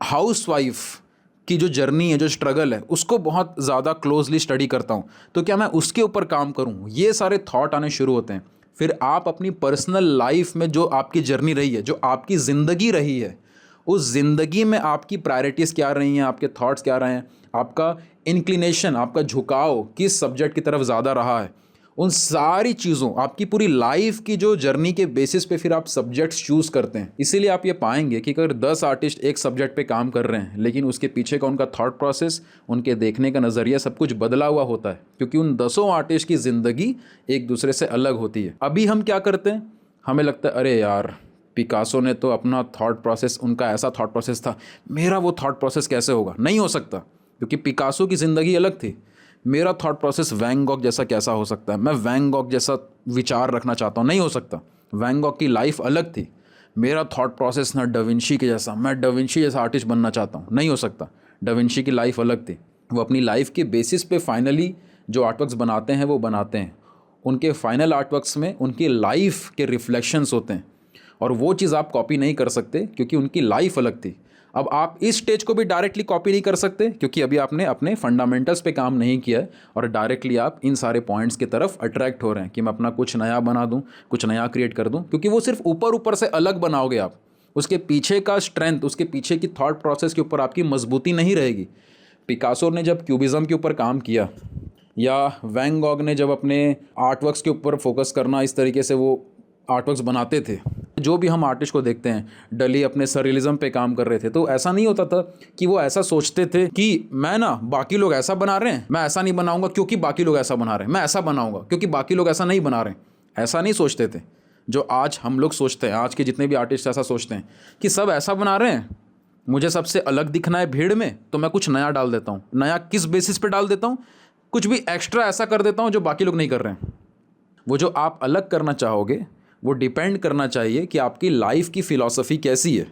हाउसवाइफ की जो जर्नी है, जो स्ट्रगल है, उसको बहुत ज़्यादा क्लोजली स्टडी करता हूँ, तो क्या मैं उसके ऊपर काम करूँ, ये सारे थॉट आने शुरू होते हैं। फिर आप अपनी पर्सनल लाइफ में जो आपकी जर्नी रही है, जो आपकी ज़िंदगी रही है, उस ज़िंदगी में आपकी प्रायोरिटीज़ क्या रही हैं, आपके थॉट्स क्या रहे हैं, आपका इंक्लिनेशन, आपका झुकाव किस सब्जेक्ट की तरफ ज़्यादा रहा है, उन सारी चीज़ों, आपकी पूरी लाइफ की जो जर्नी के बेसिस पे फिर आप सब्जेक्ट्स चूज़ करते हैं। इसीलिए आप ये पाएंगे कि अगर 10 आर्टिस्ट एक सब्जेक्ट पे काम कर रहे हैं, लेकिन उसके पीछे का उनका थॉट प्रोसेस, उनके देखने का नज़रिया सब कुछ बदला हुआ होता है, क्योंकि उन 10 आर्टिस्ट की ज़िंदगी एक दूसरे से अलग होती है। अभी हम क्या करते हैं, हमें लगता है अरे यार पिकासो ने तो अपना थॉट प्रोसेस, उनका ऐसा थॉट प्रोसेस था, मेरा वो थॉट प्रोसेस कैसे होगा। नहीं हो सकता, क्योंकि पिकासो की ज़िंदगी अलग थी। मेरा थॉट प्रोसेस वैन गॉग जैसा कैसा हो सकता है, मैं वैन गॉग जैसा विचार रखना चाहता हूँ, नहीं हो सकता। वैन गॉग की लाइफ अलग थी, मेरा थॉट प्रोसेस ना डाविंची के जैसा, मैं डाविंची जैसा आर्टिस्ट बनना चाहता हूँ, नहीं हो सकता। डाविंची की लाइफ अलग थी, वो अपनी लाइफ के बेसिस पे फाइनली जो आर्टवर्क्स बनाते हैं वो बनाते हैं, उनके फाइनल आर्टवर्क्स में उनकी लाइफ के रिफ्लेक्शंस होते हैं, और वो चीज़ आप कॉपी नहीं कर सकते क्योंकि उनकी लाइफ अलग थी। अब आप इस स्टेज को भी डायरेक्टली कॉपी नहीं कर सकते क्योंकि अभी आपने अपने फंडामेंटल्स पे काम नहीं किया है, और डायरेक्टली आप इन सारे पॉइंट्स की तरफ अट्रैक्ट हो रहे हैं कि मैं अपना कुछ नया बना दूं, कुछ नया क्रिएट कर दूं, क्योंकि वो सिर्फ ऊपर ऊपर से अलग बनाओगे आप, उसके पीछे का स्ट्रेंथ, उसके पीछे की थॉट प्रोसेस के ऊपर आपकी मजबूती नहीं रहेगी। पिकासो ने जब क्यूबिज्म के ऊपर काम किया, या वैन गॉग ने जब अपने आर्टवर्क्स के ऊपर फोकस करना, इस तरीके से वो आर्टवर्क्स बनाते थे, जो भी हम आर्टिस्ट को देखते हैं, डली अपने सरियलिज्म पे काम कर रहे थे, तो ऐसा नहीं होता था कि वो ऐसा सोचते थे कि मैं ना बाकी लोग ऐसा बना रहे हैं, मैं ऐसा नहीं बनाऊंगा क्योंकि बाकी लोग ऐसा बना रहे हैं, मैं ऐसा बनाऊंगा क्योंकि बाकी लोग ऐसा नहीं बना रहे हैं। ऐसा नहीं सोचते थे जो आज हम लोग सोचते हैं, आज के जितने भी आर्टिस्ट ऐसा सोचते हैं कि सब ऐसा बना रहे हैं, मुझे सबसे अलग दिखना है भीड़ में, तो मैं कुछ नया डाल देता हूँ। नया किस बेसिस पे डाल देता हूँ, कुछ भी एक्स्ट्रा ऐसा कर देता हूँ जो बाकी लोग नहीं कर रहे हैं। वो जो आप अलग करना चाहोगे वो डिपेंड करना चाहिए कि आपकी लाइफ की फ़िलॉसफ़ी कैसी है।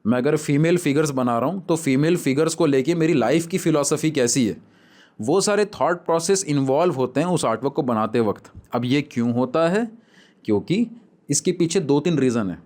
मैं अगर फीमेल फिगर्स बना रहा हूँ तो फीमेल फिगर्स को लेके मेरी लाइफ की फ़िलॉसफ़ी कैसी है, वो सारे थॉट प्रोसेस इन्वॉल्व होते हैं उस आर्टवर्क को बनाते वक्त। अब ये क्यों होता है, क्योंकि इसके पीछे 2-3 रीज़न है।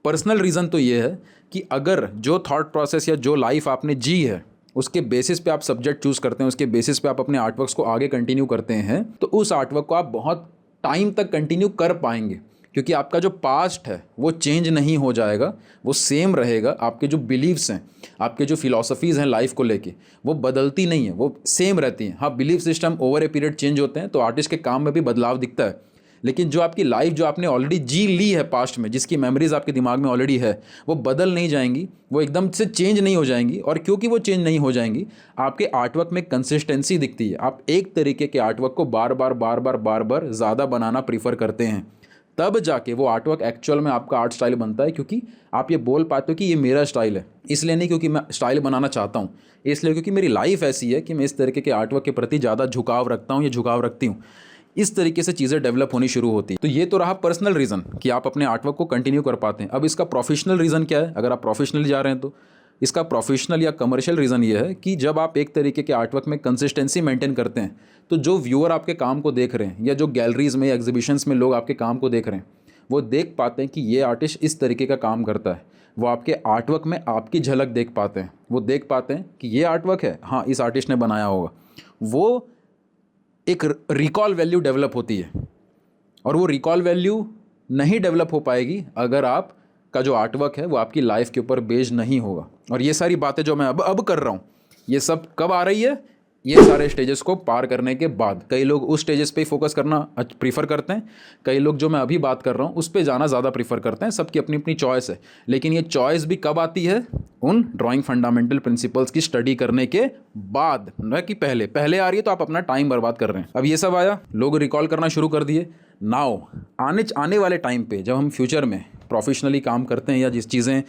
पर्सनल रीज़न तो ये है कि अगर जो थॉट प्रोसेस या जो लाइफ आपने जी है उसके बेसिस पे आप सब्जेक्ट चूज़ करते हैं, उसके बेसिस पे आप अपने आर्टवर्क्स को आगे कंटिन्यू करते हैं, तो उस आर्टवर्क को आप बहुत टाइम तक कंटिन्यू कर पाएंगे, क्योंकि आपका जो पास्ट है वो चेंज नहीं हो जाएगा, वो सेम रहेगा। आपके जो बिलीव्स हैं, आपके जो फिलॉसफीज़ हैं लाइफ को लेके, वो बदलती नहीं है, वो सेम रहती हैं। हाँ, belief system over a period change होते हैं, तो आर्टिस्ट के काम में भी बदलाव दिखता है, लेकिन जो आपकी लाइफ जो आपने ऑलरेडी जी ली है पास्ट में, जिसकी मेमोरीज आपके दिमाग में ऑलरेडी है, वो बदल नहीं जाएंगी, वो एकदम से चेंज नहीं हो जाएंगी। और क्योंकि वो चेंज नहीं हो जाएंगी, आपके आर्टवर्क में कंसिस्टेंसी दिखती है। आप एक तरीके के आर्टवर्क को बार बार ज़्यादा बनाना प्रीफर करते हैं, तब जाके वो आर्टवर्क एक्चुअल में आपका आर्ट स्टाइल बनता है। क्योंकि आप ये बोल पाते हो कि ये मेरा स्टाइल है, इसलिए नहीं क्योंकि मैं स्टाइल बनाना चाहता हूँ, इसलिए क्योंकि मेरी लाइफ ऐसी है कि मैं इस तरीके के आर्टवर्क के प्रति ज़्यादा झुकाव रखता हूँ या झुकाव रखती हूँ। इस तरीके से चीज़ें डेवलप होनी शुरू होती है। तो ये तो रहा पर्सनल रीज़न कि आप अपने आर्टवर्क को कंटिन्यू कर पाते हैं। अब इसका प्रोफेशनल रीज़न क्या है? अगर आप प्रोफेशनली जा रहे हैं तो इसका प्रोफेशनल या कमर्शियल रीज़न ये है कि जब आप एक तरीके के आर्टवर्क में कंसिस्टेंसी मेंटेन करते हैं, तो जो व्यूअर आपके काम को देख रहे हैं या जो गैलरीज में या एग्जीबिशंस में लोग आपके काम को देख रहे हैं, वो देख पाते हैं कि ये आर्टिस्ट इस तरीके का काम करता है। वो आपके आर्टवर्क में आपकी झलक देख पाते हैं, वो देख पाते हैं कि ये आर्टवर्क है, हाँ इस आर्टिस्ट ने बनाया होगा। वो एक रिकॉल वैल्यू डेवलप होती है, और वो रिकॉल वैल्यू नहीं डेवलप हो पाएगी अगर आप का जो आर्टवर्क है वो आपकी लाइफ के ऊपर बेस्ड नहीं होगा। और ये सारी बातें जो मैं अब कर रहा हूँ, ये सब कब आ रही है? ये सारे स्टेजेस को पार करने के बाद। कई लोग उस स्टेजेस पे ही फोकस करना प्रीफर करते हैं, कई लोग जो मैं अभी बात कर रहा हूँ उस पे जाना ज़्यादा प्रीफर करते हैं। सबकी अपनी अपनी चॉइस है, लेकिन ये चॉइस भी कब आती है? उन ड्राइंग फंडामेंटल प्रिंसिपल्स की स्टडी करने के बाद, न कि पहले। पहले आ रही है तो आप अपना टाइम बर्बाद कर रहे हैं। अब ये सब आया, लोग रिकॉल करना शुरू कर दिए। नाउ आने वाले टाइम पे जब हम फ्यूचर में प्रोफेशनली काम करते हैं या जिस चीज़ें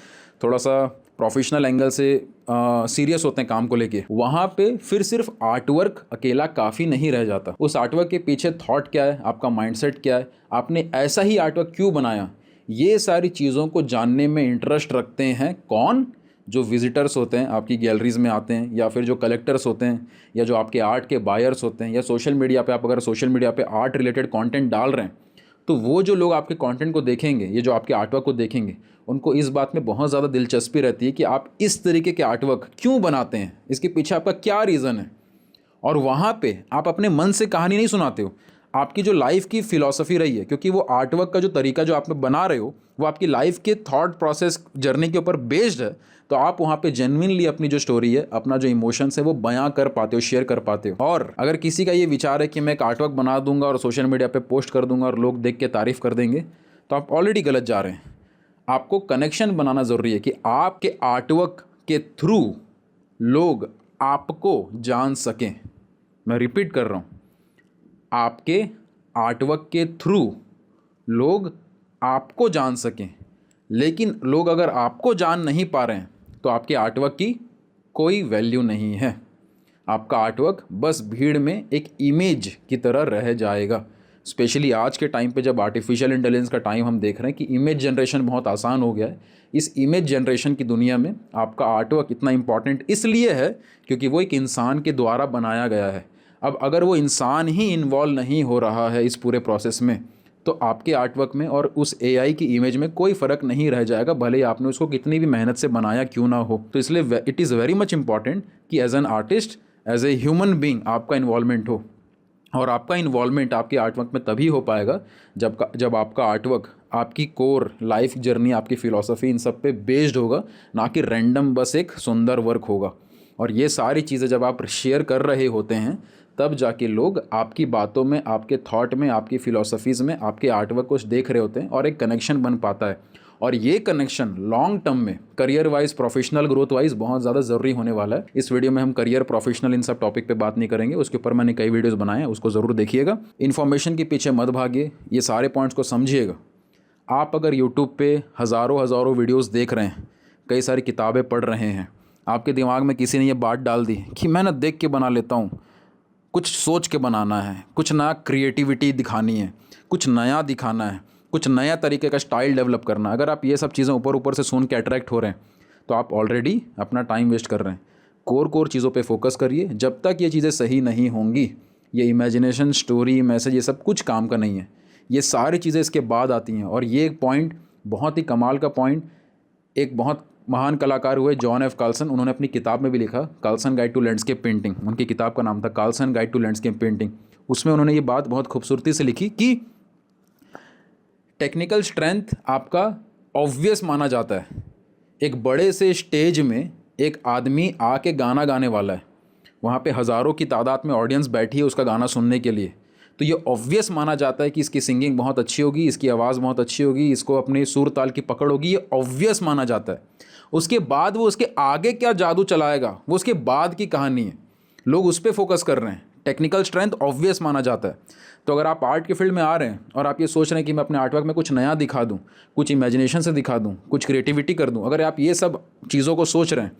थोड़ा सा प्रोफेशनल एंगल से सीरियस होते हैं काम को लेके, वहाँ पे फिर सिर्फ आर्टवर्क अकेला काफ़ी नहीं रह जाता। उस आर्टवर्क के पीछे थॉट क्या है, आपका माइंडसेट क्या है, आपने ऐसा ही आर्टवर्क क्यों बनाया, ये सारी चीज़ों को जानने में इंटरेस्ट रखते हैं कौन? जो विजिटर्स होते हैं, आपकी गैलरीज में आते हैं, या फिर जो कलेक्टर्स होते हैं, या जो आपके आर्ट के बायर्स होते हैं, या सोशल मीडिया पे आप अगर सोशल मीडिया पे आर्ट रिलेटेड कंटेंट डाल रहे हैं, तो वो जो लोग आपके कंटेंट को देखेंगे, ये जो आपके आर्टवर्क को देखेंगे, उनको इस बात में बहुत ज़्यादा दिलचस्पी रहती है कि आप इस तरीके के आर्टवर्क क्यों बनाते हैं, इसके पीछे आपका क्या रीज़न है। और वहाँ पे आप अपने मन से कहानी नहीं सुनाते हो, आपकी जो लाइफ की फ़िलॉसफी रही है, क्योंकि वो आर्टवर्क का जो तरीका जो आप बना रहे हो वो आपकी लाइफ के थॉट प्रोसेस जर्नी के ऊपर बेस्ड है, तो आप वहाँ पे जेन्युइनली अपनी जो स्टोरी है, अपना जो इमोशंस है, वो बयां कर पाते हो, शेयर कर पाते हो। और अगर किसी का ये विचार है कि मैं एक आर्टवर्क बना दूंगा और सोशल मीडिया पे पोस्ट कर दूंगा और लोग देख के तारीफ़ कर देंगे, तो आप ऑलरेडी गलत जा रहे हैं। आपको कनेक्शन बनाना ज़रूरी है कि आपके आर्टवर्क के थ्रू लोग आपको जान सकें। मैं रिपीट कर रहा हूँ, आपके आर्टवर्क के थ्रू लोग आपको जान सकें। लेकिन लोग अगर आपको जान नहीं पा रहे हैं तो आपके आर्टवर्क की कोई वैल्यू नहीं है। आपका आर्टवर्क बस भीड़ में एक इमेज की तरह रह जाएगा। स्पेशली आज के टाइम पे जब आर्टिफिशियल इंटेलिजेंस का टाइम हम देख रहे हैं कि इमेज जनरेशन बहुत आसान हो गया है, इस इमेज जनरेशन की दुनिया में आपका आर्टवर्क इतना इम्पॉर्टेंट इसलिए है क्योंकि वो एक इंसान के द्वारा बनाया गया है। अब अगर वो इंसान ही इन्वॉल्व नहीं हो रहा है इस पूरे प्रोसेस में, तो आपके आर्टवर्क में और उस एआई की इमेज में कोई फ़र्क नहीं रह जाएगा, भले ही आपने उसको कितनी भी मेहनत से बनाया क्यों ना हो। तो इसलिए it is very much important कि as an artist, as a human being आपका इन्वॉल्वमेंट हो। और आपका इन्वॉल्वमेंट आपके आर्टवर्क में तभी हो पाएगा जब आपका आर्टवर्क आपकी कोर लाइफ जर्नी, आपकी फ़िलॉसफी, इन सब पे बेस्ड होगा, ना कि रैंडम बस एक सुंदर वर्क होगा। और ये सारी चीज़ें जब आप शेयर कर रहे होते हैं, तब जाके लोग आपकी बातों में, आपके थॉट में, आपकी फ़िलॉसफीज़ में, आपके आर्टवर्क को देख रहे होते हैं और एक कनेक्शन बन पाता है। और ये कनेक्शन लॉन्ग टर्म में career wise, professional growth wise बहुत ज़्यादा ज़रूरी होने वाला है। इस वीडियो में हम करियर, प्रोफेशनल, इन सब टॉपिक पे बात नहीं करेंगे, उसके ऊपर मैंने कई वीडियोस बनाए हैं, उसको ज़रूर देखिएगा। इन्फॉर्मेशन के पीछे मत भागिए, ये सारे पॉइंट्स को समझिएगा। आप अगर यूट्यूब पे हज़ारों वीडियोज़ देख रहे हैं, कई सारी किताबें पढ़ रहे हैं, आपके दिमाग में किसी ने ये बात डाल दी कि मैं ना देख के बना लेता हूँ, कुछ सोच के बनाना है, कुछ नया क्रिएटिविटी दिखानी है, कुछ नया दिखाना है, कुछ नया तरीके का स्टाइल डेवलप करना। अगर आप ये सब चीज़ें ऊपर से सुन के अट्रैक्ट हो रहे हैं, तो आप ऑलरेडी अपना टाइम वेस्ट कर रहे हैं। कोर चीज़ों पे फोकस करिए। जब तक ये चीज़ें सही नहीं होंगी, ये इमेजिनेशन, स्टोरी, मैसेज, ये सब कुछ काम का नहीं है। ये सारी चीज़ें इसके बाद आती हैं। और ये एक पॉइंट, बहुत ही कमाल का पॉइंट, एक बहुत महान कलाकार हुए जॉन एफ कार्लसन, उन्होंने अपनी किताब में भी लिखा, Carlson guide to landscape painting. उनकी किताब का नाम था Carlson guide to landscape painting. उसमें उन्होंने ये बात बहुत खूबसूरती से लिखी कि टेक्निकल स्ट्रेंथ आपका ऑब्वियस माना जाता है। एक बड़े से स्टेज में एक आदमी आके गाना गाने वाला है, वहाँ पे हज़ारों की तादाद में ऑडियंस बैठी है उसका गाना सुनने के लिए, तो ये ऑब्वियस माना जाता है कि इसकी सिंगिंग बहुत अच्छी होगी, इसकी आवाज़ बहुत अच्छी होगी, इसको अपने सुर ताल की पकड़ होगी, ये ऑब्वियस माना जाता है। उसके बाद वो उसके आगे क्या जादू चलाएगा, वो उसके बाद की कहानी है। लोग उस पर फोकस कर रहे हैं। टेक्निकल स्ट्रेंथ ऑब्वियस माना जाता है। तो अगर आप आर्ट के फील्ड में आ रहे हैं और आप ये सोच रहे हैं कि मैं अपने आर्टवर्क में कुछ नया दिखा दूँ, कुछ इमेजिनेशन से दिखा दूँ, कुछ क्रिएटिविटी कर दूँ, अगर आप ये सब चीज़ों को सोच रहे हैं,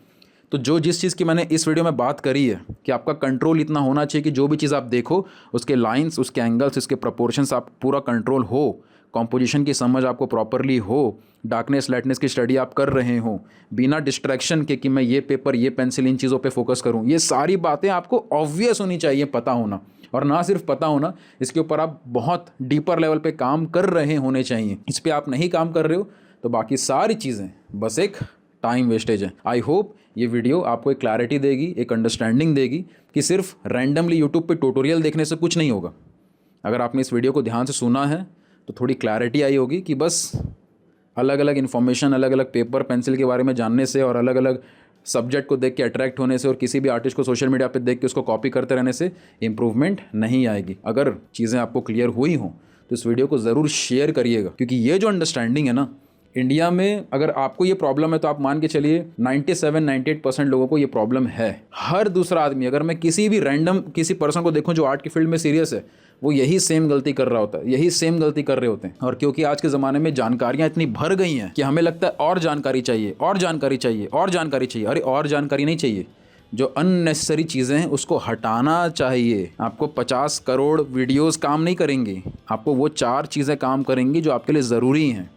तो जिस चीज़ की मैंने इस वीडियो में बात करी है कि आपका कंट्रोल इतना होना चाहिए कि जो भी चीज़ आप देखो, उसके लाइंस, उसके एंगल्स, उसके प्रोपोर्शंस आप पूरा कंट्रोल हो, कॉम्पोजिशन की समझ आपको प्रॉपरली हो, डार्कनेस लाइटनेस की स्टडी आप कर रहे हो, बिना डिस्ट्रैक्शन के कि मैं ये पेपर, ये पेंसिल, इन चीज़ों पे फोकस करूँ, ये सारी बातें आपको ऑब्वियस होनी चाहिए, पता होना। और ना सिर्फ पता होना, इसके ऊपर आप बहुत डीपर लेवल पे काम कर रहे होने चाहिए। इस पर आप नहीं काम कर रहे हो तो बाकी सारी चीज़ें बस एक टाइम वेस्टेज है। आई होप ये वीडियो आपको एक क्लैरिटी देगी, एक अंडरस्टैंडिंग देगी कि सिर्फ रैंडमली यूट्यूब पे ट्यूटोरियल देखने से कुछ नहीं होगा। अगर आपने इस वीडियो को ध्यान से सुना है तो थोड़ी क्लैरिटी आई होगी कि बस अलग अलग इन्फॉर्मेशन, अलग अलग पेपर पेंसिल के बारे में जानने से और अलग अलग सब्जेक्ट को देख के अट्रैक्ट होने से और किसी भी आर्टिस्ट को सोशल मीडिया पे देख के उसको कॉपी करते रहने से इम्प्रूवमेंट नहीं आएगी। अगर चीज़ें आपको क्लियर हुई हों तो इस वीडियो को ज़रूर शेयर करिएगा, क्योंकि ये जो अंडरस्टैंडिंग है ना, इंडिया में अगर आपको ये प्रॉब्लम है तो आप मान के चलिए 97-98% लोगों को ये प्रॉब्लम है। हर दूसरा आदमी, अगर मैं किसी भी रैंडम किसी पर्सन को देखूं जो आर्ट की फील्ड में सीरियस है, वो यही सेम गलती कर रहा होता है, यही सेम गलती कर रहे होते हैं। और क्योंकि आज के ज़माने में जानकारियाँ इतनी भर गई हैं कि हमें लगता है और जानकारी चाहिए, और जानकारी चाहिए, और जानकारी चाहिए। अरे और जानकारी नहीं चाहिए, जो अननेसेसरी चीज़ें हैं उसको हटाना चाहिए। आपको 50 करोड़ वीडियोस काम नहीं करेंगी, आपको वो 4 चीज़ें काम करेंगी जो आपके लिए ज़रूरी हैं।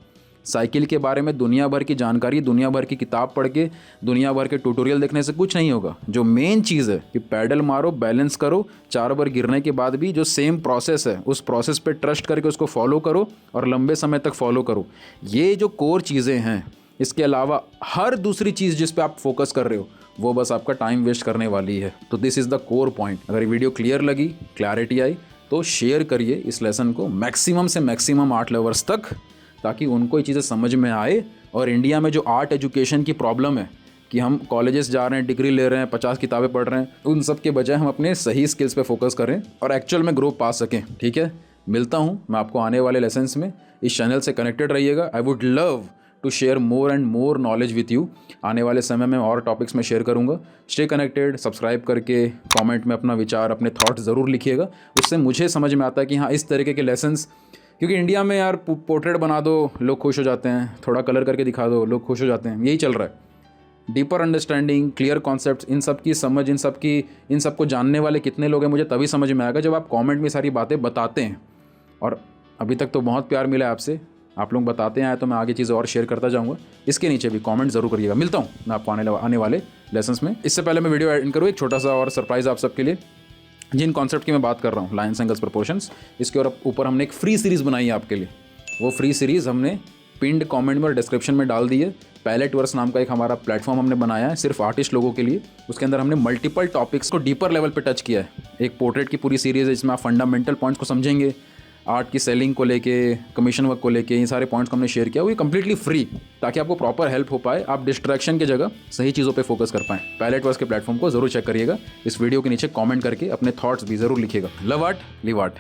साइकिल के बारे में दुनिया भर की जानकारी, दुनिया भर की किताब पढ़ के, दुनिया भर के ट्यूटोरियल देखने से कुछ नहीं होगा। जो मेन चीज़ है कि पैडल मारो, बैलेंस करो, 4 बार गिरने के बाद भी जो सेम प्रोसेस है उस प्रोसेस पे ट्रस्ट करके उसको फॉलो करो और लंबे समय तक फॉलो करो। ये जो कोर चीज़ें हैं, इसके अलावा हर दूसरी चीज़ जिस पे आप फोकस कर रहे हो वो बस आपका टाइम वेस्ट करने वाली है। तो this is the core point. अगर ये वीडियो क्लियर लगी, क्लैरिटी आई, तो शेयर करिए इस लेसन को मैक्सिमम से मैक्सिमम आर्ट लवर्स तक, ताकि उनको ये चीज़ें समझ में आए। और इंडिया में जो आर्ट एजुकेशन की प्रॉब्लम है कि हम कॉलेजेस जा रहे हैं, डिग्री ले रहे हैं, 50 किताबें पढ़ रहे हैं, उन सब के बजाय हम अपने सही स्किल्स पे फोकस करें और एक्चुअल में ग्रो पा सकें। ठीक है, मिलता हूँ मैं आपको आने वाले लेसन्स में। इस चैनल से कनेक्टेड रहिएगा। I would love to share more and more knowledge with you. आने वाले समय में और टॉपिक्स में शेयर करूँगा। स्टे कनेक्टेड, सब्सक्राइब करके कमेंट में अपना विचार, अपने थॉट्स ज़रूर लिखिएगा। उससे मुझे समझ में आता है कि हाँ, इस तरीके के लेसन्स, क्योंकि इंडिया में यार पोर्ट्रेट बना दो लोग खुश हो जाते हैं, थोड़ा कलर करके दिखा दो लोग खुश हो जाते हैं, यही चल रहा है। डीपर अंडरस्टैंडिंग, क्लियर कॉन्सेप्ट्स, इन सब की समझ, इन सब को जानने वाले कितने लोग हैं मुझे तभी समझ में आएगा जब आप कमेंट में सारी बातें बताते हैं। और अभी तक तो बहुत प्यार मिला है आपसे, आप लोग बताते हैं, तो मैं आगे चीज़ें और शेयर करता जाऊँगा। इसके नीचे भी कमेंट ज़रूर करिएगा। मिलता हूँ मैं आपको आने वाले लेसन्स में। इससे पहले मैं वीडियो एड करूँ, एक छोटा सा और सरप्राइज़ आप सबके लिए। जिन कॉन्सेप्ट की मैं बात कर रहा हूँ, लाइन्स एंगल्स प्रोपोर्शंस, इसके ऊपर हमने एक फ्री सीरीज़ बनाई है आपके लिए। वो फ्री सीरीज़ हमने पिंड कमेंट में और डिस्क्रिप्शन में डाल दी है। पैलेट वर्स नाम का एक हमारा प्लेटफॉर्म हमने बनाया है सिर्फ आर्टिस्ट लोगों के लिए। उसके अंदर हमने मल्टीपल टॉपिक्स को डीपर लेवल पे टच किया है। एक पोर्ट्रेट की पूरी सीरीज़ है जिसमें आप फंडामेंटल पॉइंट्स को समझेंगे, आर्ट की सेलिंग को लेके, कमीशन वर्क को लेके, ये सारे पॉइंट्स को हमने शेयर किया। वो कम्प्लीटली फ्री, ताकि आपको प्रॉपर हेल्प हो पाए, आप डिस्ट्रैक्शन की जगह सही चीज़ों पे फोकस कर पाएँ। पैलेट वर्स के प्लेटफॉर्म को ज़रूर चेक करिएगा। इस वीडियो के नीचे कमेंट करके अपने थॉट्स भी ज़रूर लिखिएगा। Love art, live art.